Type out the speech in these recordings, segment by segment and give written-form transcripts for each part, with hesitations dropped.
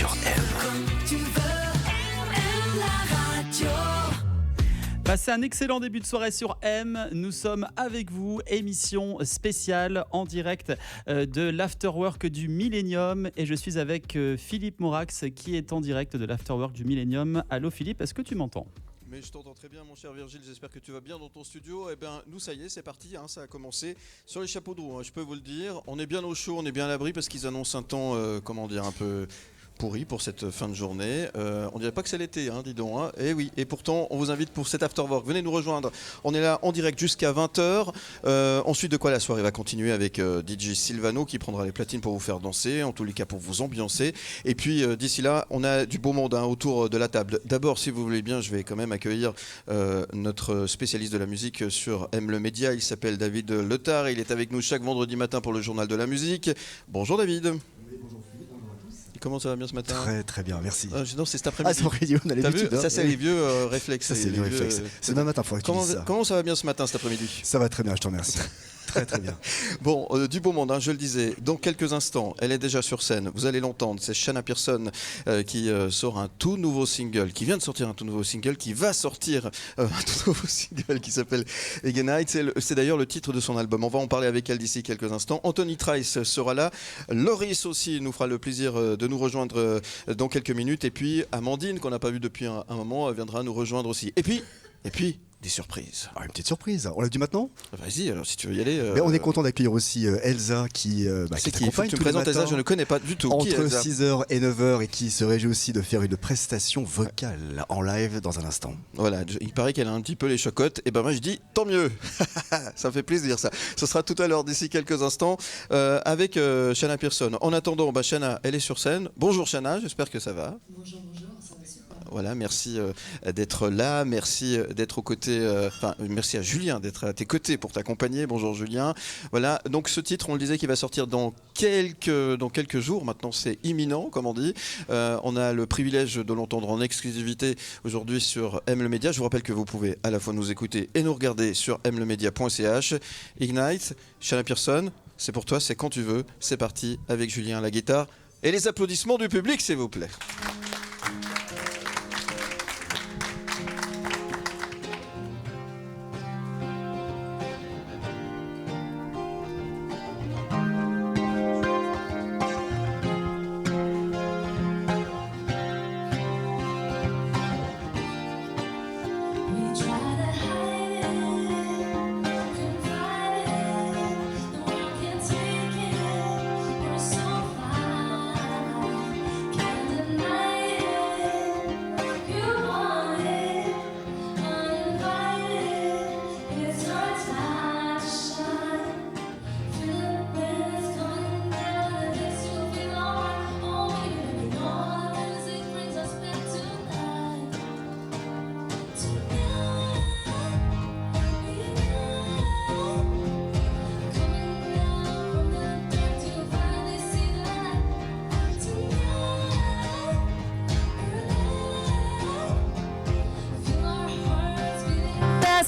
sur M. Passez un excellent début de soirée sur M. Nous sommes avec vous, émission spéciale en direct de l'Afterwork du Millennium. Et je suis avec Philippe Morax qui est en direct de l'Afterwork du Millennium. Allô Philippe, est-ce que tu m'entends ? Mais je t'entends très bien mon cher Virgile, j'espère que tu vas bien dans ton studio. Eh bien nous ça y est, c'est parti, ça a commencé sur les chapeaux de roue, je peux vous le dire. On est bien au chaud, on est bien à l'abri parce qu'ils annoncent un temps, un peu pourri pour cette fin de journée. On dirait pas que c'est l'été, dis donc. Et oui, et pourtant on vous invite pour cet Afterwork. Venez nous rejoindre, on est là en direct jusqu'à 20h. Ensuite de quoi la soirée va continuer avec DJ Silvano qui prendra les platines pour vous faire danser, en tous les cas pour vous ambiancer. Et puis d'ici là, on a du beau monde autour de la table. D'abord, si vous voulez bien, je vais quand même accueillir notre spécialiste de la musique sur M le Média. Il s'appelle David Letard et il est avec nous chaque vendredi matin pour le journal de la musique. Bonjour David. Oui, bonjour Philippe, bonjour à tous. Comment ça va bien ce matin ? Très très bien, merci. Non, c'est cet après-midi. C'est après-midi, on a l'habitude. T'as vu, ça c'est les vieux réflexes. Ça c'est les réflexes. C'est demain matin, il faudrait que tu dises ça. Comment ça va bien ce matin, cet après-midi ? Ça va très bien, je te remercie. Très très bien. Bon, du beau monde, je le disais. Dans quelques instants, elle est déjà sur scène. Vous allez l'entendre. C'est Shanna Pearson qui sort un tout nouveau single, qui vient de sortir un tout nouveau single, qui va sortir un tout nouveau single qui s'appelle Ignite. C'est d'ailleurs le titre de son album. On va en parler avec elle d'ici quelques instants. Anthony Trice sera là. Loris aussi nous fera le plaisir de nous rejoindre dans quelques minutes. Et puis Amandine, qu'on n'a pas vue depuis un moment, viendra nous rejoindre aussi. Et puis des surprises. Une petite surprise, on l'a dit maintenant ? Vas-y, alors si tu veux y aller. Mais on est content d'accueillir aussi Elsa qui t'accompagne tu me tous les présentes Elsa, matins je ne connais pas du tout. entre 6h et 9h et qui se réjouit aussi de faire une prestation vocale en live dans un instant. Voilà, il paraît qu'elle a un petit peu les chocottes. Et ben moi je dis tant mieux. Ça me fait plaisir ça. Ce sera tout à l'heure d'ici quelques instants avec Shanna Pearson. En attendant, Shanna, elle est sur scène. Bonjour Shanna, j'espère que ça va. Bonjour, ça va super. Voilà, merci d'être là, merci d'être aux côtés, merci à Julien d'être à tes côtés pour t'accompagner. Bonjour Julien. Voilà, donc ce titre, on le disait, qui va sortir dans quelques jours. Maintenant, c'est imminent, comme on dit. On a le privilège de l'entendre en exclusivité aujourd'hui sur M le Média. Je vous rappelle que vous pouvez à la fois nous écouter et nous regarder sur mlemedia.ch. Ignite, Shanna Pearson, c'est pour toi, c'est quand tu veux. C'est parti avec Julien à la guitare et les applaudissements du public, s'il vous plaît.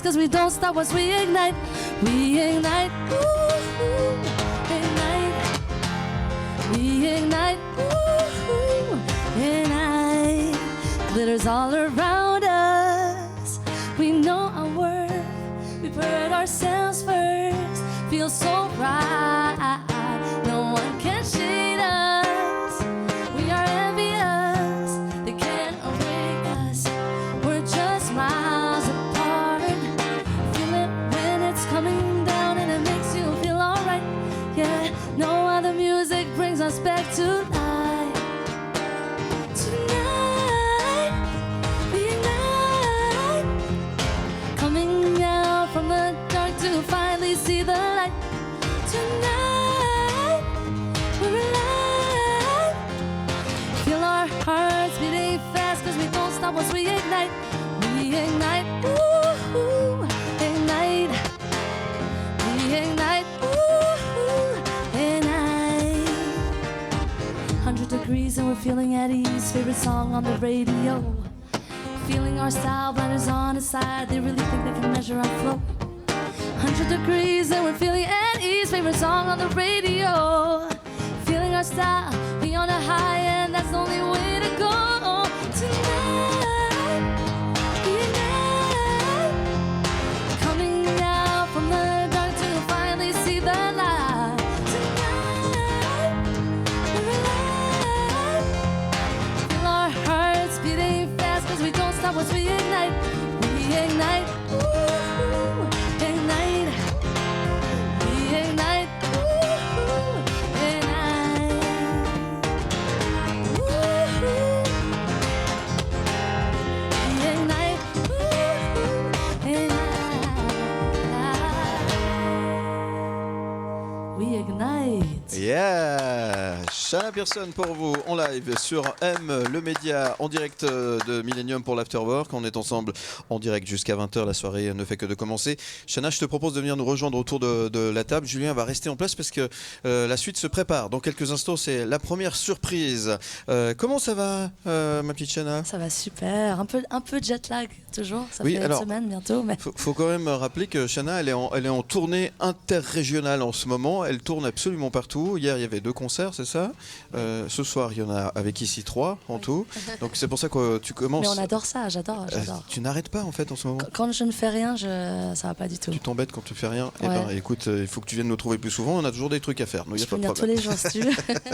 Cause we don't stop once we ignite, ooh, ignite, we ignite, ooh, ignite. Glitters all around us, we know our worth, we put ourselves first, feel so right, no one can shade us, we are envious, they can't awake us, we're just miles apart. Coming down and it makes you feel alright. Yeah, no other music brings us back to life. Tonight, we ignite. Coming out from the dark to finally see the light. Tonight, we're alive. Feel our hearts beating fast cause we don't stop once we ignite. We ignite, ooh, ignite. Ignite, ooh, ignite. 100 degrees and we're feeling at ease. Favorite song on the radio. Feeling our style, blinders on the side. They really think they can measure our flow. 100 degrees and we're feeling at ease. Favorite song on the radio. Feeling our style. Be on a high and that's the only way to go. Tonight, ignite. Coming out from the dark to finally see the light. Tonight, we're alive. Feel our hearts beating fast, cause we don't stop once we ignite. We ignite. Ooh, ignite. We ignite. Ooh, ignite. Ooh, we ignite. Ooh, ignite. We ignite. Yeah, Shana Pearson pour vous en live sur M, le média en direct de Millennium pour l'Afterwork. On est ensemble en direct jusqu'à 20h, la soirée ne fait que de commencer. Shana, je te propose de venir nous rejoindre autour de la table. Julien va rester en place parce que la suite se prépare. Dans quelques instants, c'est la première surprise. Comment ça va, ma petite Shana? Ça va super, un peu jet lag toujours, ça Oui, fait alors, une semaine bientôt. Mais... Faut quand même rappeler que Shana, elle est en tournée interrégionale en ce moment. Elle tourne absolument partout. Hier, il y avait 2 concerts, c'est ça? Ce soir, il y en a avec ici 3 en tout. Donc c'est pour ça que tu commences. Mais on adore ça, j'adore. Tu n'arrêtes pas en fait en ce moment. Quand je ne fais rien, ça va pas du tout. Tu t'embêtes quand tu fais rien. Ouais. Eh ben, écoute, il faut que tu viennes nous trouver plus souvent. On a toujours des trucs à faire. Donc, Je y a peux pas de venir tous problème. les jours si tu veux,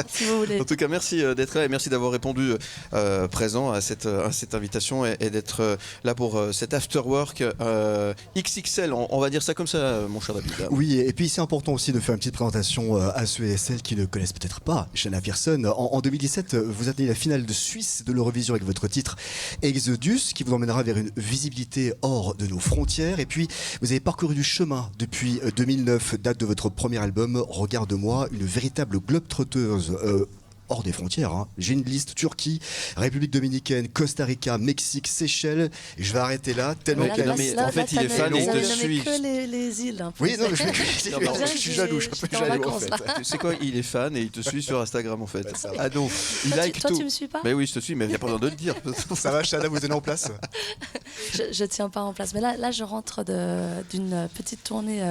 si vous voulez. En tout cas, merci d'être là et merci d'avoir répondu présent à cette invitation et d'être là pour cet afterwork XXL. On va dire ça comme ça, mon cher David. Oui, et puis c'est important aussi de faire une petite présentation à ceux et celles qui ne connaissent peut-être pas Shana Pearson. En 2017, vous atteignez la finale de Suisse de l'Eurovision avec votre titre Exodus, qui vous emmènera vers une visibilité hors de nos frontières. Et puis, vous avez parcouru du chemin depuis 2009, date de votre premier album, Regarde-moi, une véritable globe-trotteuse. Hors des frontières, hein. J'ai une liste: Turquie, République Dominicaine, Costa Rica, Mexique, Seychelles. Et je vais arrêter là, tellement Ok, non, mais en fait, il est fan et il te suit. que les îles. Un peu. Oui, non, mais je suis jaloux, je suis jaloux en fait. Tu sais quoi, il est fan et il te suit sur Instagram en fait. Ah non, il Toi, like toi, tout. tu me suis pas? Mais oui, je te suis, mais il n'y a pas besoin de le dire. Ça va, Shana, vous êtes en place? Je tiens pas en place. Mais là je rentre d'une petite tournée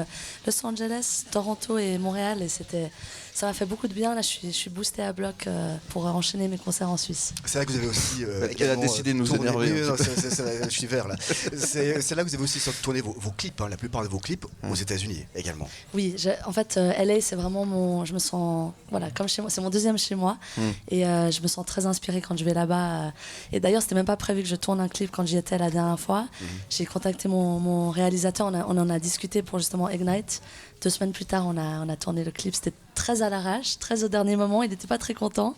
Los Angeles, Toronto et Montréal. Et ça m'a fait beaucoup de bien. Là, je suis boostée à bloc pour enchaîner mes concerts en Suisse. C'est là que vous avez aussi Elle a décidé de nous tourné... énerver. Oui, non, je suis vert là. C'est là que vous avez aussi tourné vos clips, hein, la plupart de vos clips aux États-Unis également. Oui, en fait, LA, c'est vraiment je me sens, voilà, comme chez moi, c'est mon deuxième chez moi. Et je me sens très inspirée quand je vais là-bas. Et d'ailleurs, c'était même pas prévu que je tourne un clip quand j'y étais la dernière fois. J'ai contacté mon réalisateur, on en a discuté pour justement Ignite. 2 semaines plus tard, on a tourné le clip. C'était très à l'arrache, très au dernier moment. Il n'était pas très content,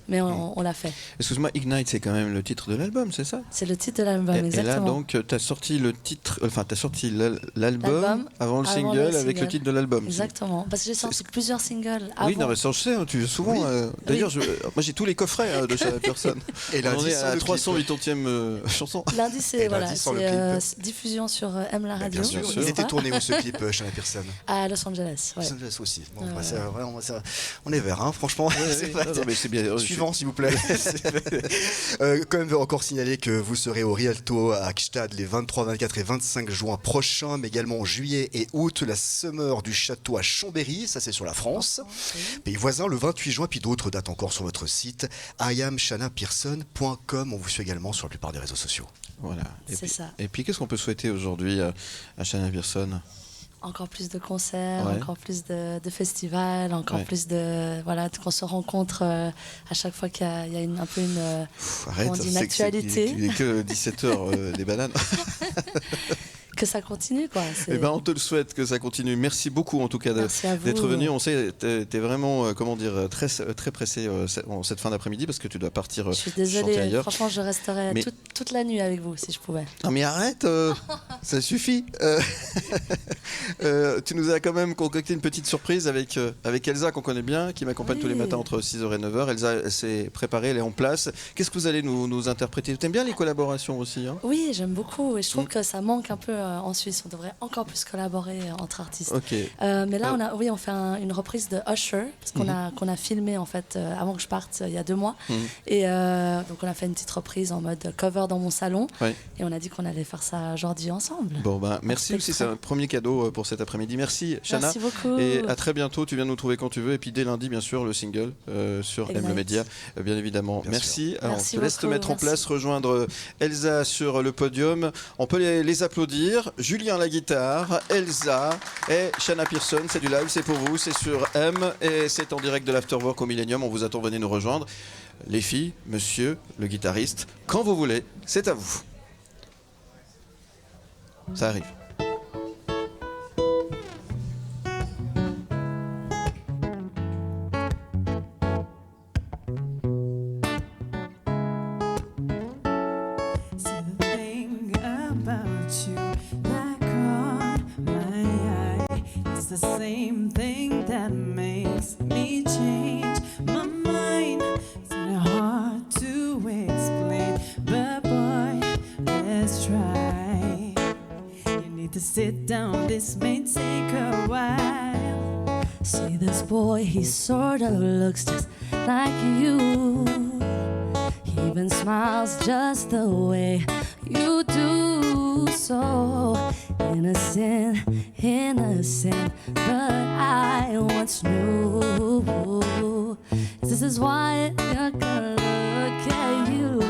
mais on l'a fait. Excuse-moi, Ignite, c'est quand même le titre de l'album, c'est ça? C'est le titre de l'album, Et exactement. là, donc, tu as sorti le titre, enfin, tu as sorti l'album avant le single avec le titre de l'album. Exactement, parce que j'ai sorti plusieurs singles avant. Oui, non, mais ça, je sais, hein, tu souvent. Oui. D'ailleurs, moi, j'ai tous les coffrets de Shana Pearson. Et on en lundi, est sur à le la clip. 380e chanson. Lundi, c'est Et lundi, sur le clip. diffusion sur M la radio. Bien sûr. sûr. Il était tourné où ce clip, Shana Pearson? À Los Angeles. Ouais. Los Angeles aussi. Bon, c'est vraiment, on est vert, hein, franchement. C'est pas- Non, mais c'est bien. Suivant, s'il vous plaît. Quand même, encore signaler que vous serez au Rialto à Gstaad les 23, 24 et 25 juin prochains, mais également en juillet et août, la Summer du Château à Chambéry, ça c'est sur la France. Pays voisin le 28 juin, puis d'autres dates encore sur votre site iamshanapearson.com. On vous suit également sur la plupart des réseaux sociaux. Voilà. C'est ça. Et puis, qu'est-ce qu'on peut souhaiter aujourd'hui à Shana Pearson? Encore plus de concerts, Ouais. encore plus de festivals, encore Ouais. plus qu'on se rencontre à chaque fois qu'il y a un peu une Arrête, on dit une c'est actualité. il est que 17h des bananes. que ça continue quoi. Eh ben, on te le souhaite que ça continue. Merci beaucoup en tout cas Merci à vous. d'être venu. On sait que tu es vraiment comment dire très pressé en cette fin d'après-midi parce que tu dois partir Je suis chanter désolée, ailleurs. franchement je resterais Mais- toute la nuit avec vous si je pouvais. Non mais arrête, ça suffit. Tu nous as quand même concocté une petite surprise avec Elsa qu'on connaît bien, qui m'accompagne tous les Oui. matins entre 6h et 9h. Elsa elle s'est préparée, elle est en place. Qu'est-ce que vous allez nous interpréter? Tu aimes bien les collaborations aussi, hein? Oui, j'aime beaucoup et je trouve que ça manque un peu en Suisse. On devrait encore plus collaborer entre artistes. Ok. Mais là, on fait une reprise de Usher, parce qu'on a filmé en fait avant que je parte il y a 2 mois. Et donc on a fait une petite reprise en mode cover dans mon salon. Ouais. Et on a dit qu'on allait faire ça aujourd'hui ensemble. Bon, ben, merci aussi, c'est un premier cadeau pour cet après-midi. Merci, Shana. Merci beaucoup. Et à très bientôt, tu viens nous trouver quand tu veux. Et puis dès lundi, bien sûr, le single sur Ignite. M le Média, bien évidemment. Bien merci. Alors, Merci on te laisse te beaucoup, mettre en merci. place, rejoindre Elsa sur le podium. On peut les applaudir. Julien la guitare, Elsa et Shana Pearson. C'est du live, c'est pour vous, c'est sur M et c'est en direct de l'Afterwork au Millennium. On vous attend, venez nous rejoindre. Les filles, monsieur, le guitariste, quand vous voulez, c'est à vous. Ça arrive. See the thing about you that caught my eye. It's the same thing that makes me change my mind. It's kinda hard to explain, but boy, let's try. You need to sit down, this may take a while. See this boy, he sort of looks just like you. He even smiles just the way you do. So innocent, innocent, but I once knew. This is why I gotta look at you.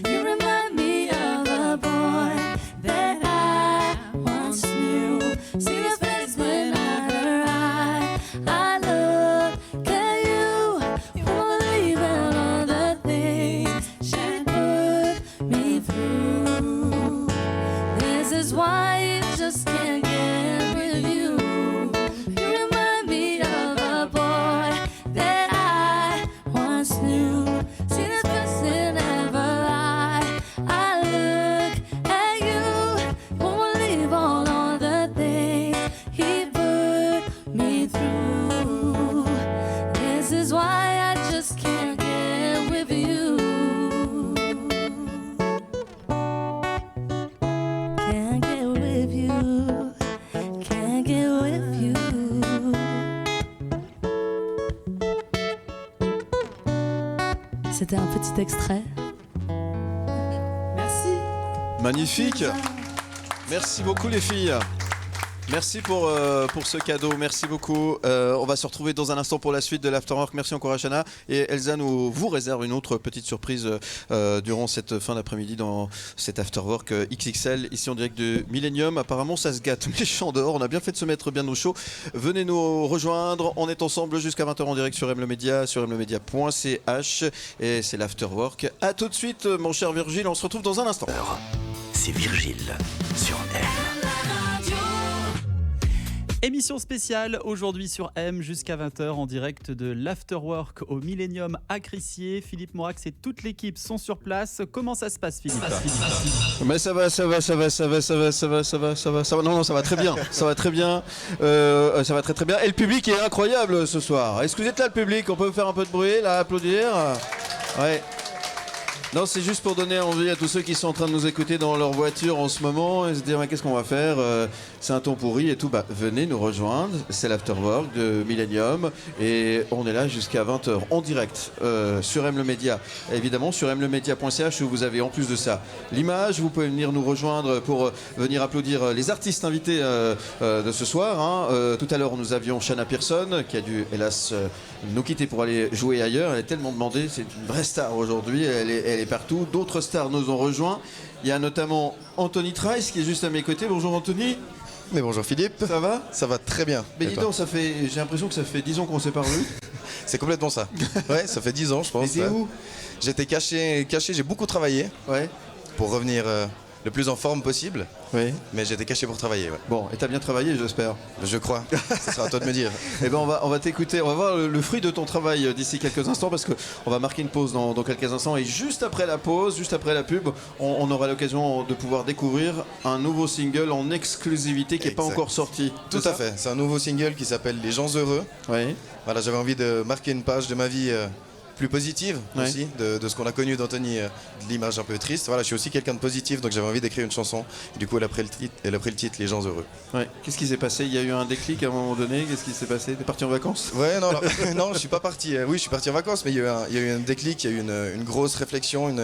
You remind me of a boy that I once knew. See the face when I look at you. You won't believe in all the things she put me through. This is why you just can't get with you. You remind me of a boy that I once knew. See this person never lie. I look at you, won't believe all the things he put me through. This is why I just can't get with you. Can't get with you. Can't get with you. C'était un petit extrait. Merci. Magnifique. Merci beaucoup les filles. Merci pour ce cadeau, merci beaucoup. On va se retrouver dans un instant pour la suite de l'Afterwork. Merci encore à Shana. Et Elsa vous réserve une autre petite surprise durant cette fin d'après-midi dans cet Afterwork XXL, ici en direct de Millennium. Apparemment ça se gâte méchant dehors, on a bien fait de se mettre bien au chaud. Venez nous rejoindre, on est ensemble jusqu'à 20h en direct sur M le Média, sur mlemedia.ch. Et c'est l'Afterwork. A tout de suite mon cher Virgile, on se retrouve dans un instant. C'est Virgile sur M. Émission spéciale aujourd'hui sur M jusqu'à 20h en direct de l'Afterwork au Millennium à Crissier. Philippe Morax et toute l'équipe sont sur place. Comment ça se passe, Philippe ? Mais ça va. Non, ça va très bien. Ça va très bien. Ça va très très bien. Et le public est incroyable ce soir. Est-ce que vous êtes là, le public ? On peut faire un peu de bruit, là, applaudir ? Ouais. Non, c'est juste pour donner envie à tous ceux qui sont en train de nous écouter dans leur voiture en ce moment et se dire mais qu'est-ce qu'on va faire, c'est un temps pourri et tout. Bah, venez nous rejoindre, c'est l'Afterwork de Millennium et on est là jusqu'à 20h en direct sur M le Média. Évidemment sur mlemedia.ch où vous avez en plus de ça l'image. Vous pouvez venir nous rejoindre pour venir applaudir les artistes invités de ce soir. Hein. Tout à l'heure nous avions Shana Pearson qui a dû hélas nous quitter pour aller jouer ailleurs. Elle est tellement demandée, c'est une vraie star aujourd'hui. Elle est partout. D'autres stars nous ont rejoints. Il y a notamment Anthony Trice qui est juste à mes côtés. Bonjour Anthony. Mais bonjour Philippe. Ça va ? Ça va très bien. Mais Et dis toi donc, j'ai l'impression que ça fait 10 ans qu'on s'est pas revus. C'est complètement ça. Ouais, ça fait 10 ans je pense. Et t'es où ? J'étais caché, j'ai beaucoup travaillé Ouais. pour revenir le plus en forme possible, Oui. mais j'étais caché pour travailler, ouais. Bon, et t'as bien travaillé, j'espère. Je crois. Ce sera à toi de me dire. Eh ben on va t'écouter, on va voir le fruit de ton travail d'ici quelques instants parce qu'on va marquer une pause dans quelques instants et juste après la pause, juste après la pub, on aura l'occasion de pouvoir découvrir un nouveau single en exclusivité qui n'est pas Exact. encore sorti. Tout à fait. C'est un nouveau single qui s'appelle Les gens heureux. Oui. Voilà, j'avais envie de marquer une page de ma vie plus positive Ouais. aussi de ce qu'on a connu d'Anthony, de l'image un peu triste. Voilà, je suis aussi quelqu'un de positif, donc j'avais envie d'écrire une chanson. Et du coup, elle a pris le titre Les gens heureux. Ouais. Qu'est-ce qui s'est passé? Il y a eu un déclic à un moment donné. Qu'est-ce qui s'est passé? T'es parti en vacances? Ouais, non, alors, non, je suis pas parti. Oui, je suis parti en vacances, mais il y a eu un déclic, il y a eu une grosse réflexion, une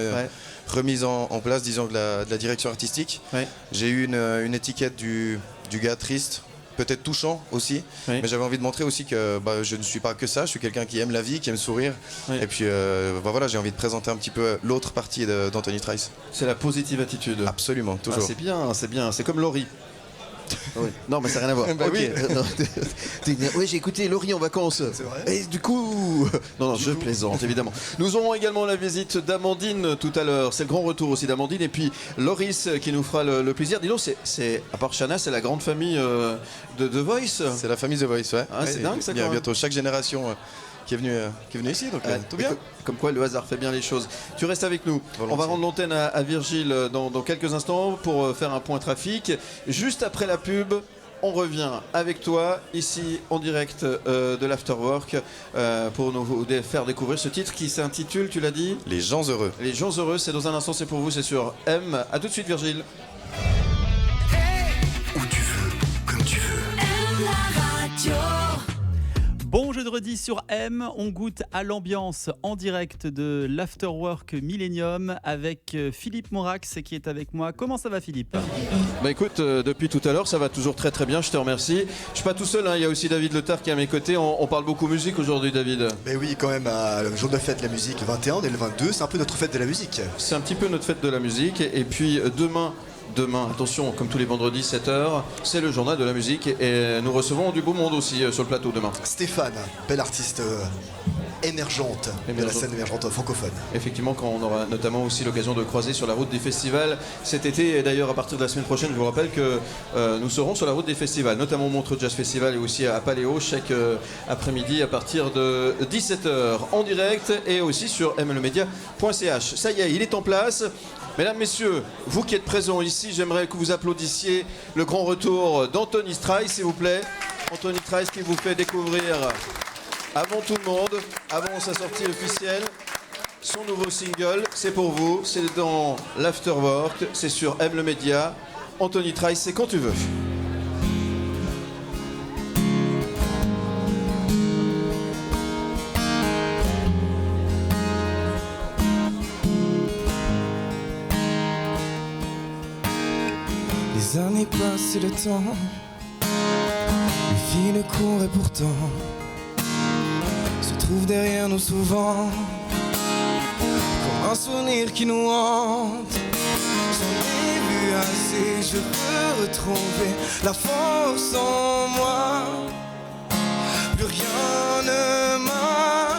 remise en place, disons, de la direction artistique. Ouais. J'ai eu une étiquette du gars triste, peut-être touchant aussi, Oui. mais j'avais envie de montrer aussi que je ne suis pas que ça, je suis quelqu'un qui aime la vie, qui aime sourire. Oui. Et puis voilà, j'ai envie de présenter un petit peu l'autre partie d'Anthony Trice. C'est la positive attitude. Absolument, toujours. Ah, c'est bien, c'est bien. C'est comme Laurie. Oui. Non, mais ça n'a rien à voir. Bah Ok. oui. Oui, j'ai écouté Laurie en vacances. C'est vrai. Et du coup, non, je plaisante évidemment. Nous aurons également la visite d'Amandine tout à l'heure. C'est le grand retour aussi d'Amandine et puis Loris qui nous fera le plaisir. Dis donc, c'est à part Chana, c'est la grande famille de The Voice. C'est la famille The Voice, ouais. Ah, c'est Et dingue, ça, il y a quand même. bientôt chaque génération qui est venue ici, donc tout bien. Comme quoi le hasard fait bien les choses. Tu restes avec nous. Volontiers. On va rendre l'antenne à Virgile dans quelques instants pour faire un point trafic. Juste après la pub, on revient avec toi ici en direct de l'Afterwork pour nous faire découvrir ce titre qui s'intitule, tu l'as dit, Les gens heureux. Les gens heureux. C'est dans un instant, c'est pour vous, c'est sur M. A tout de suite Virgile. Où tu veux, comme tu veux. Bon jeudi sur M, on goûte à l'ambiance en direct de l'Afterwork Millennium avec Philippe Morax qui est avec moi. Comment ça va Philippe? Bah écoute, depuis tout à l'heure, ça va toujours très très bien, je te remercie. Je suis pas tout seul, hein, il y a aussi David Letard qui est à mes côtés. On parle beaucoup musique aujourd'hui, David. Mais oui, quand même, le jour de fête de la musique, le 21 et le 22, c'est un peu notre fête de la musique. C'est un petit peu notre fête de la musique. Et puis demain, attention, comme tous les vendredis, 7h, c'est le journal de la musique. Et nous recevons du beau monde aussi sur le plateau demain. Stéphane, belle artiste émergente de la Émergente. scène émergente francophone. Effectivement, quand on aura notamment aussi l'occasion de croiser sur la route des festivals cet été. Et d'ailleurs, à partir de la semaine prochaine, je vous rappelle que nous serons sur la route des festivals, notamment au Montreux Jazz Festival et aussi à Paléo, chaque après-midi à partir de 17h en direct et aussi sur mlemedia.ch. Ça y est, il est en place. Mesdames, Messieurs, vous qui êtes présents ici, j'aimerais que vous applaudissiez le grand retour d'Anthony Trice, s'il vous plaît. Anthony Trice qui vous fait découvrir avant tout le monde, avant sa sortie officielle, son nouveau single. C'est pour vous, c'est dans l'Afterwork, c'est sur M le Média. Anthony Trice, c'est quand tu veux. Les années passent et le temps, les filles ne courent et pourtant se trouve derrière nous souvent, comme un souvenir qui nous hante. J'en ai vu assez, je veux retrouver la force en moi. Plus rien ne m'atteindra.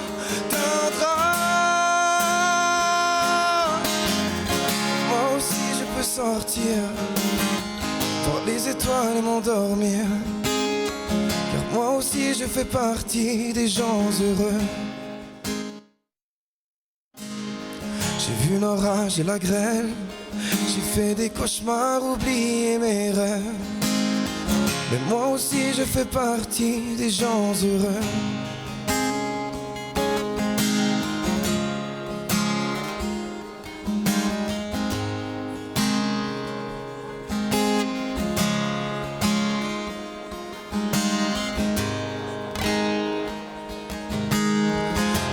Moi aussi je peux sortir dans les étoiles et m'endormir, car moi aussi je fais partie des gens heureux. J'ai vu l'orage et la grêle, j'ai fait des cauchemars, oublié mes rêves, mais moi aussi je fais partie des gens heureux.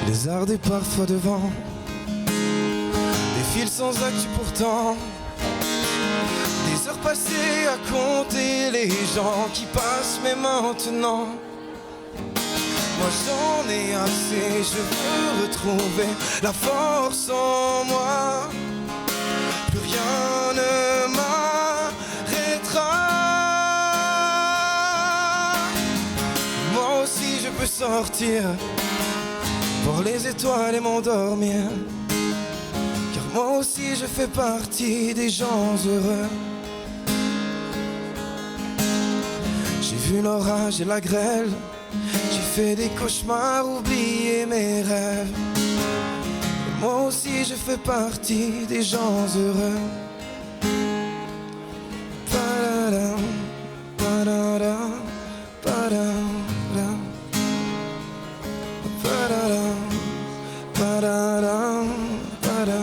Les ardés parfois devant, des fils sans actu pourtant, des heures passées à compter les gens qui passent, mais maintenant moi j'en ai assez, je veux retrouver la force en moi. Plus rien ne m'arrêtera. Moi aussi je peux sortir pour les étoiles et m'endormir, car moi aussi je fais partie des gens heureux. J'ai vu l'orage et la grêle, j'ai fait des cauchemars, oublié mes rêves, et moi aussi je fais partie des gens heureux. Pa-da-da, pa-da-da, pa-da-da, pa-da-da, pa-da-da. Ba-da-da, ba-da-da.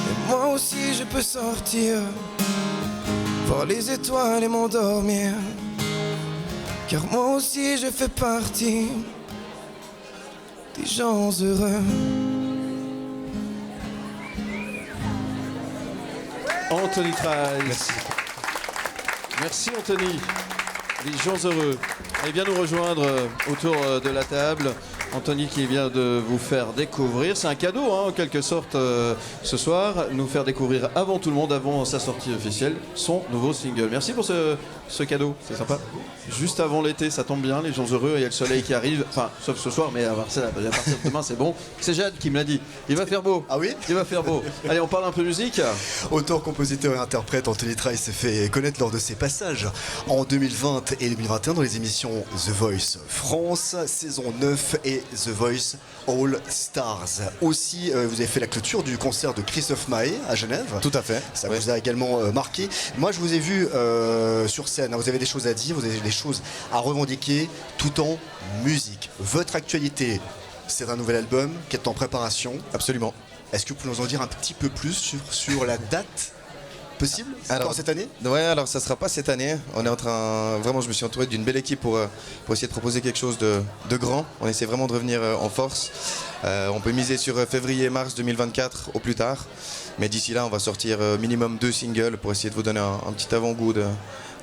Et moi aussi je peux sortir, voir les étoiles et m'endormir, car moi aussi je fais partie des gens heureux. Anthony Trice. Merci Anthony. Les gens heureux. Allez bien nous rejoindre autour de la table. Anthony qui vient de vous faire découvrir, c'est un cadeau en quelque sorte ce soir, nous faire découvrir avant tout le monde, avant sa sortie officielle, son nouveau single. Merci pour ce cadeau, c'est sympa. Juste avant l'été, ça tombe bien, les gens heureux, il y a le soleil qui arrive, enfin sauf ce soir, mais à partir de demain c'est bon. C'est Jade qui me l'a dit, il va faire beau. Ah oui? Il va faire beau. Allez, on parle un peu musique. Auteur, compositeur et interprète, Anthony Trice s'est fait connaître lors de ses passages en 2020 et 2021 dans les émissions The Voice France, saison 9 et The Voice All Stars. Aussi, vous avez fait la clôture du concert de Christophe Maé à Genève. Tout à fait. Ça vous a également marqué. Moi, je vous ai vu sur scène. Vous avez des choses à dire, vous avez des choses à revendiquer, tout en musique. Votre actualité, c'est un nouvel album qui est en préparation. Absolument. Est-ce que vous pouvez nous en dire un petit peu plus sur la date possible? Alors, cette année? Ouais, alors ça sera pas cette année. On est en train, vraiment, je me suis entouré d'une belle équipe pour essayer de proposer quelque chose de grand. On essaie vraiment de revenir en force. On peut miser sur février-mars 2024 au plus tard. Mais d'ici là, on va sortir minimum 2 singles pour essayer de vous donner un petit avant-goût de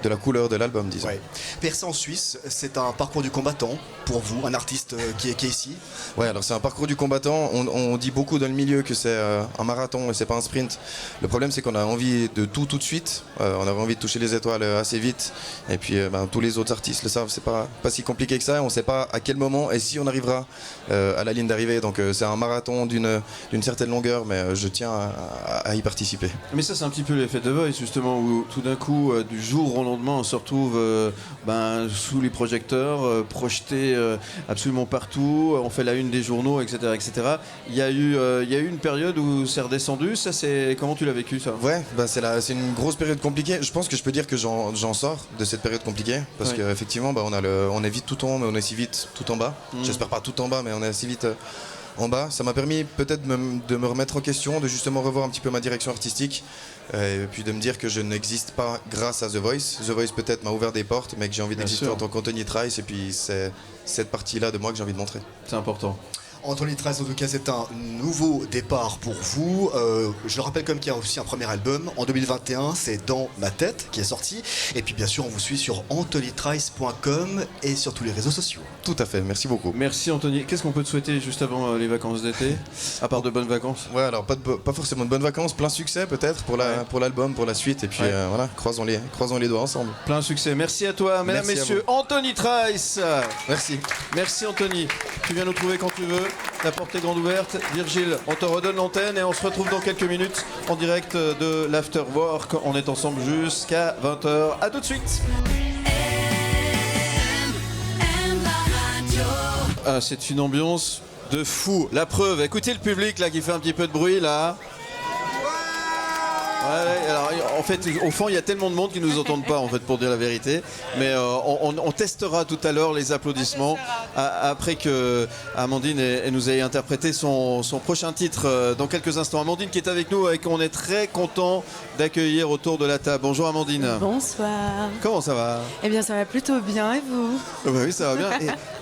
la couleur de l'album, disons. Ouais. Percer en Suisse, c'est un parcours du combattant pour vous, un artiste qui est ici. Ouais, alors c'est un parcours du combattant. On dit beaucoup dans le milieu que c'est un marathon et c'est pas un sprint. Le problème, c'est qu'on a envie de tout de suite. On avait envie de toucher les étoiles assez vite. Et puis, tous les autres artistes le savent, c'est pas si compliqué que ça. On sait pas à quel moment et si on arrivera à la ligne d'arrivée. Donc, c'est un marathon d'une certaine longueur, mais je tiens à y participer. Mais ça, c'est un petit peu l'effet de Voice, justement, où tout d'un coup, du jour au lendemain, on se retrouve sous les projecteurs, projeté absolument partout, on fait la une des journaux, etc. etc. Il y a eu une période où c'est redescendu, ça c'est... Comment tu l'as vécu ça? Ouais, c'est une grosse période compliquée. Je pense que je peux dire que j'en sors de cette période compliquée, parce qu'effectivement on est vite tout en haut, mais on est si vite tout en bas. J'espère pas tout en bas, mais on est si vite en bas. Ça m'a permis peut-être de me remettre en question, de justement revoir un petit peu ma direction artistique, et puis de me dire que je n'existe pas grâce à The Voice. The Voice peut-être m'a ouvert des portes, mais que j'ai envie d'exister en tant qu'Anthony Trice, et puis c'est cette partie-là de moi que j'ai envie de montrer. C'est important. Anthony Trice, en tout cas, c'est un nouveau départ pour vous. Je le rappelle comme qu'il y a aussi un premier album. En 2021, c'est Dans ma tête qui est sorti. Et puis, bien sûr, on vous suit sur anthonytrice.com et sur tous les réseaux sociaux. Tout à fait, merci beaucoup. Merci Anthony. Qu'est-ce qu'on peut te souhaiter juste avant les vacances d'été? À part de bonnes vacances? Ouais, alors pas forcément de bonnes vacances, plein succès peut-être pour l'album, pour la suite. Et puis voilà, croisons les doigts ensemble. Plein succès. Merci à toi, mesdames, messieurs. Anthony Trice. Merci. Merci Anthony. Tu viens nous trouver quand tu veux. La porte est grande ouverte. Virgile, on te redonne l'antenne et on se retrouve dans quelques minutes en direct de l'Afterwork. On est ensemble jusqu'à 20h. À tout de suite. Ah, c'est une ambiance de fou. La preuve, écoutez le public là qui fait un petit peu de bruit là. Ouais, alors en fait, au fond, il y a tellement de monde qui ne nous entendent pas, en fait, pour dire la vérité. Mais on testera tout à l'heure les applaudissements après que Amandine nous ait interprété son prochain titre dans quelques instants. Amandine qui est avec nous et qu'on est très content d'accueillir autour de la table. Bonjour Amandine. Bonsoir. Comment ça va? Eh bien, ça va plutôt bien, et vous? Bah oui, ça va bien.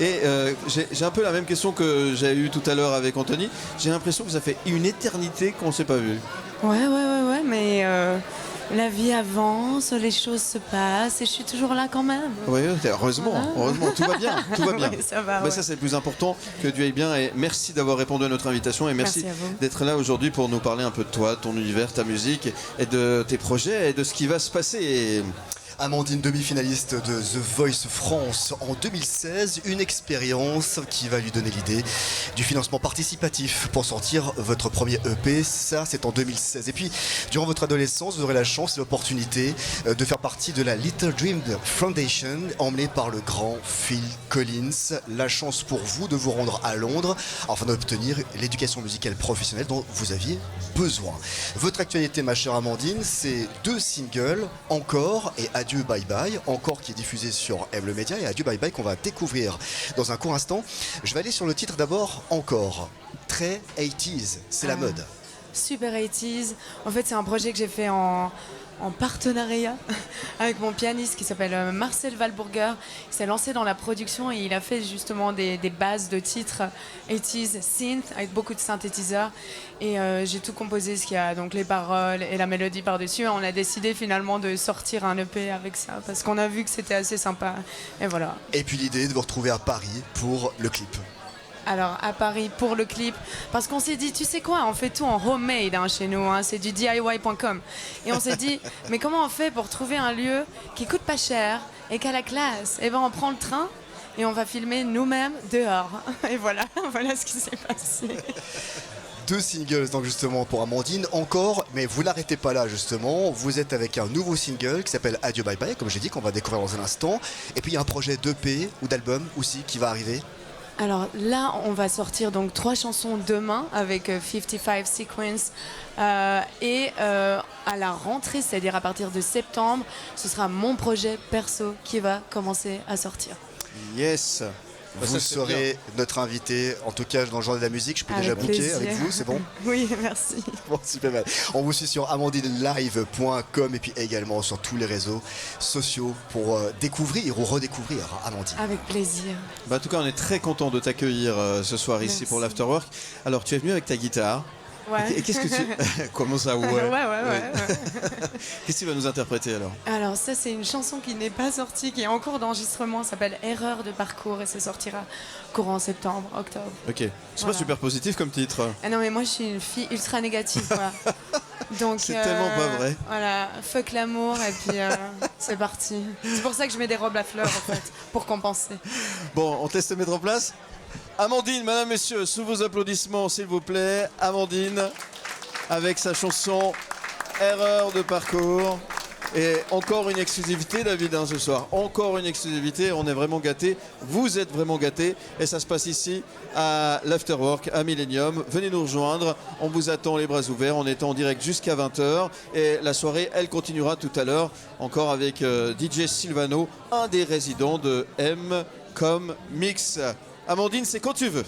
Et j'ai un peu la même question que j'ai eue tout à l'heure avec Anthony. J'ai l'impression que ça fait une éternité qu'on ne s'est pas vu. Ouais, mais la vie avance, les choses se passent et je suis toujours là quand même. Oui, heureusement, tout va bien. Tout va bien. Ouais, ça va, Ça, c'est le plus important, que tu ailles bien. Et merci d'avoir répondu à notre invitation et merci à vous d'être là aujourd'hui pour nous parler un peu de toi, ton univers, ta musique et de tes projets et de ce qui va se passer. Amandine, demi-finaliste de The Voice France en 2016, une expérience qui va lui donner l'idée du financement participatif pour sortir votre premier EP, ça c'est en 2016. Et puis, durant votre adolescence, vous aurez la chance et l'opportunité de faire partie de la Little Dream Foundation, emmenée par le grand Phil Collins. La chance pour vous de vous rendre à Londres afin d'obtenir l'éducation musicale professionnelle dont vous aviez besoin. Votre actualité, ma chère Amandine, c'est 2 singles, Encore et Adieu Bye Bye, encore qui est diffusé sur M le Média, et Adieu Bye Bye qu'on va découvrir dans un court instant. Je vais aller sur le titre d'abord, Encore. Très 80s, c'est la mode. Super 80s. En fait, c'est un projet que j'ai fait en partenariat avec mon pianiste qui s'appelle Marcel Walburger. Il s'est lancé dans la production et il a fait justement des bases de titres 80s synth avec beaucoup de synthétiseurs. Et j'ai tout composé, ce qu'il y a donc les paroles et la mélodie par-dessus. On a décidé finalement de sortir un EP avec ça parce qu'on a vu que c'était assez sympa. Et voilà. Et puis l'idée de vous retrouver à Paris pour le clip. Alors à Paris pour le clip, parce qu'on s'est dit, tu sais quoi, on fait tout en homemade chez nous, c'est du DIY.com. Et on s'est dit, mais comment on fait pour trouver un lieu qui coûte pas cher et qui a la classe? Et ben on prend le train et on va filmer nous-mêmes dehors. Et voilà ce qui s'est passé. 2 singles donc justement pour Amandine, Encore, mais vous l'arrêtez pas là justement, vous êtes avec un nouveau single qui s'appelle Adieu Bye Bye, comme j'ai dit, qu'on va découvrir dans un instant. Et puis il y a un projet d'EP ou d'album aussi qui va arriver. Alors là, on va sortir donc 3 chansons demain avec 55 Sequence et à la rentrée, c'est-à-dire à partir de septembre, ce sera mon projet perso qui va commencer à sortir. Yes. Vous serez notre invité, en tout cas dans le genre de la musique, je peux déjà booker avec vous, c'est bon? Oui, merci. Bon, super mal. On vous suit sur amandinelive.com et puis également sur tous les réseaux sociaux pour découvrir ou redécouvrir Amandine. Avec plaisir. En tout cas, on est très content de t'accueillir ce soir ici pour l'Afterwork. Alors, tu es venu avec ta guitare. Ouais. Et qu'est-ce que tu... Comment ça, ouais. Ouais. Qu'est-ce que tu vas nous interpréter alors? Alors ça, c'est une chanson qui n'est pas sortie, qui est en cours d'enregistrement, ça s'appelle Erreur de parcours et ça sortira courant septembre, octobre. Ok. C'est pas super positif comme titre. Ah non mais moi je suis une fille ultra négative quoi. Donc c'est tellement pas vrai. Voilà, fuck l'amour et puis c'est parti. C'est pour ça que je mets des robes à fleurs en fait, pour compenser. Bon, on te laisse te mettre en place. Amandine, mesdames, messieurs, sous vos applaudissements, s'il vous plaît. Amandine, avec sa chanson Erreur de parcours. Et encore une exclusivité, David, ce soir. Encore une exclusivité, on est vraiment gâtés. Vous êtes vraiment gâtés. Et ça se passe ici, à l'Afterwork, à Millennium. Venez nous rejoindre. On vous attend les bras ouverts. On est en direct jusqu'à 20h. Et la soirée, elle continuera tout à l'heure, encore avec DJ Silvano, un des résidents de M comme Mix. Amandine, c'est quand tu veux.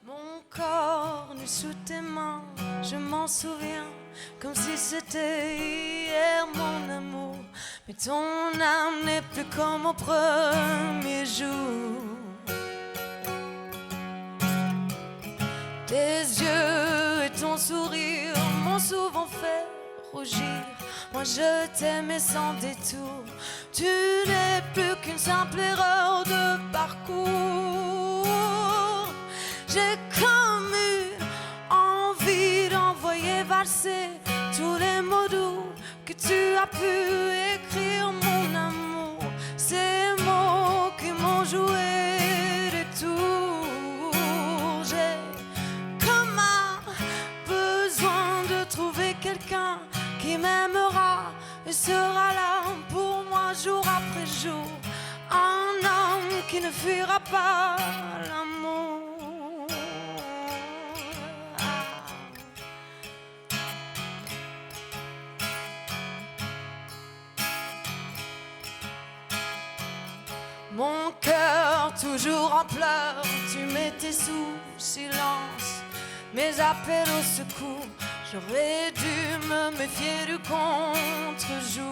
Mon corps nu sous tes mains, je m'en souviens comme si c'était hier mon amour. Mais ton âme n'est plus comme au premier jour. Tes yeux et ton sourire m'ont souvent fait rougir. Moi je t'aimais sans détour. Tu n'es plus qu'une simple erreur de parcours. J'ai comme eu envie d'envoyer valser tous les mots doux que tu as pu écrire, mon amour. Ces mots qui m'ont joué des tours. J'ai comme un besoin de trouver quelqu'un qui m'aimera et sera là pour moi jour après jour. Un homme qui ne fuira pas l'amour. Mon cœur toujours en pleurs, tu m'étais sous silence. Mes appels au secours, j'aurais dû me méfier du contre-jour.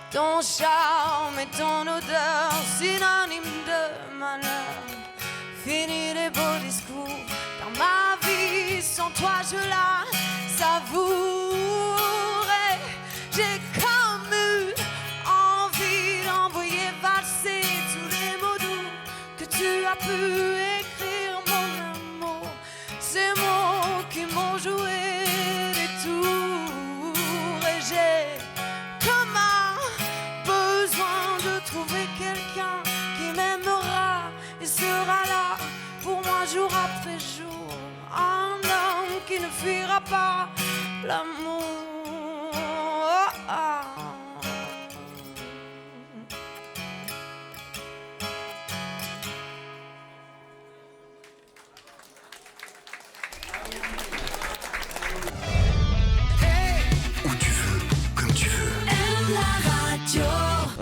Ton charme et ton odeur, synonyme de malheur. Fini les beaux discours, car ma vie sans toi je la savourais. J'ai comme eu envie d'envoyer valser tous les mots doux que tu as pu écrire, mon amour. Ces mots qui m'ont joué des tours. Et j'ai comme un besoin de trouver quelqu'un qui m'aimera et sera là pour moi jour après jour. Un homme qui ne fuira pas l'amour. Oh, oh.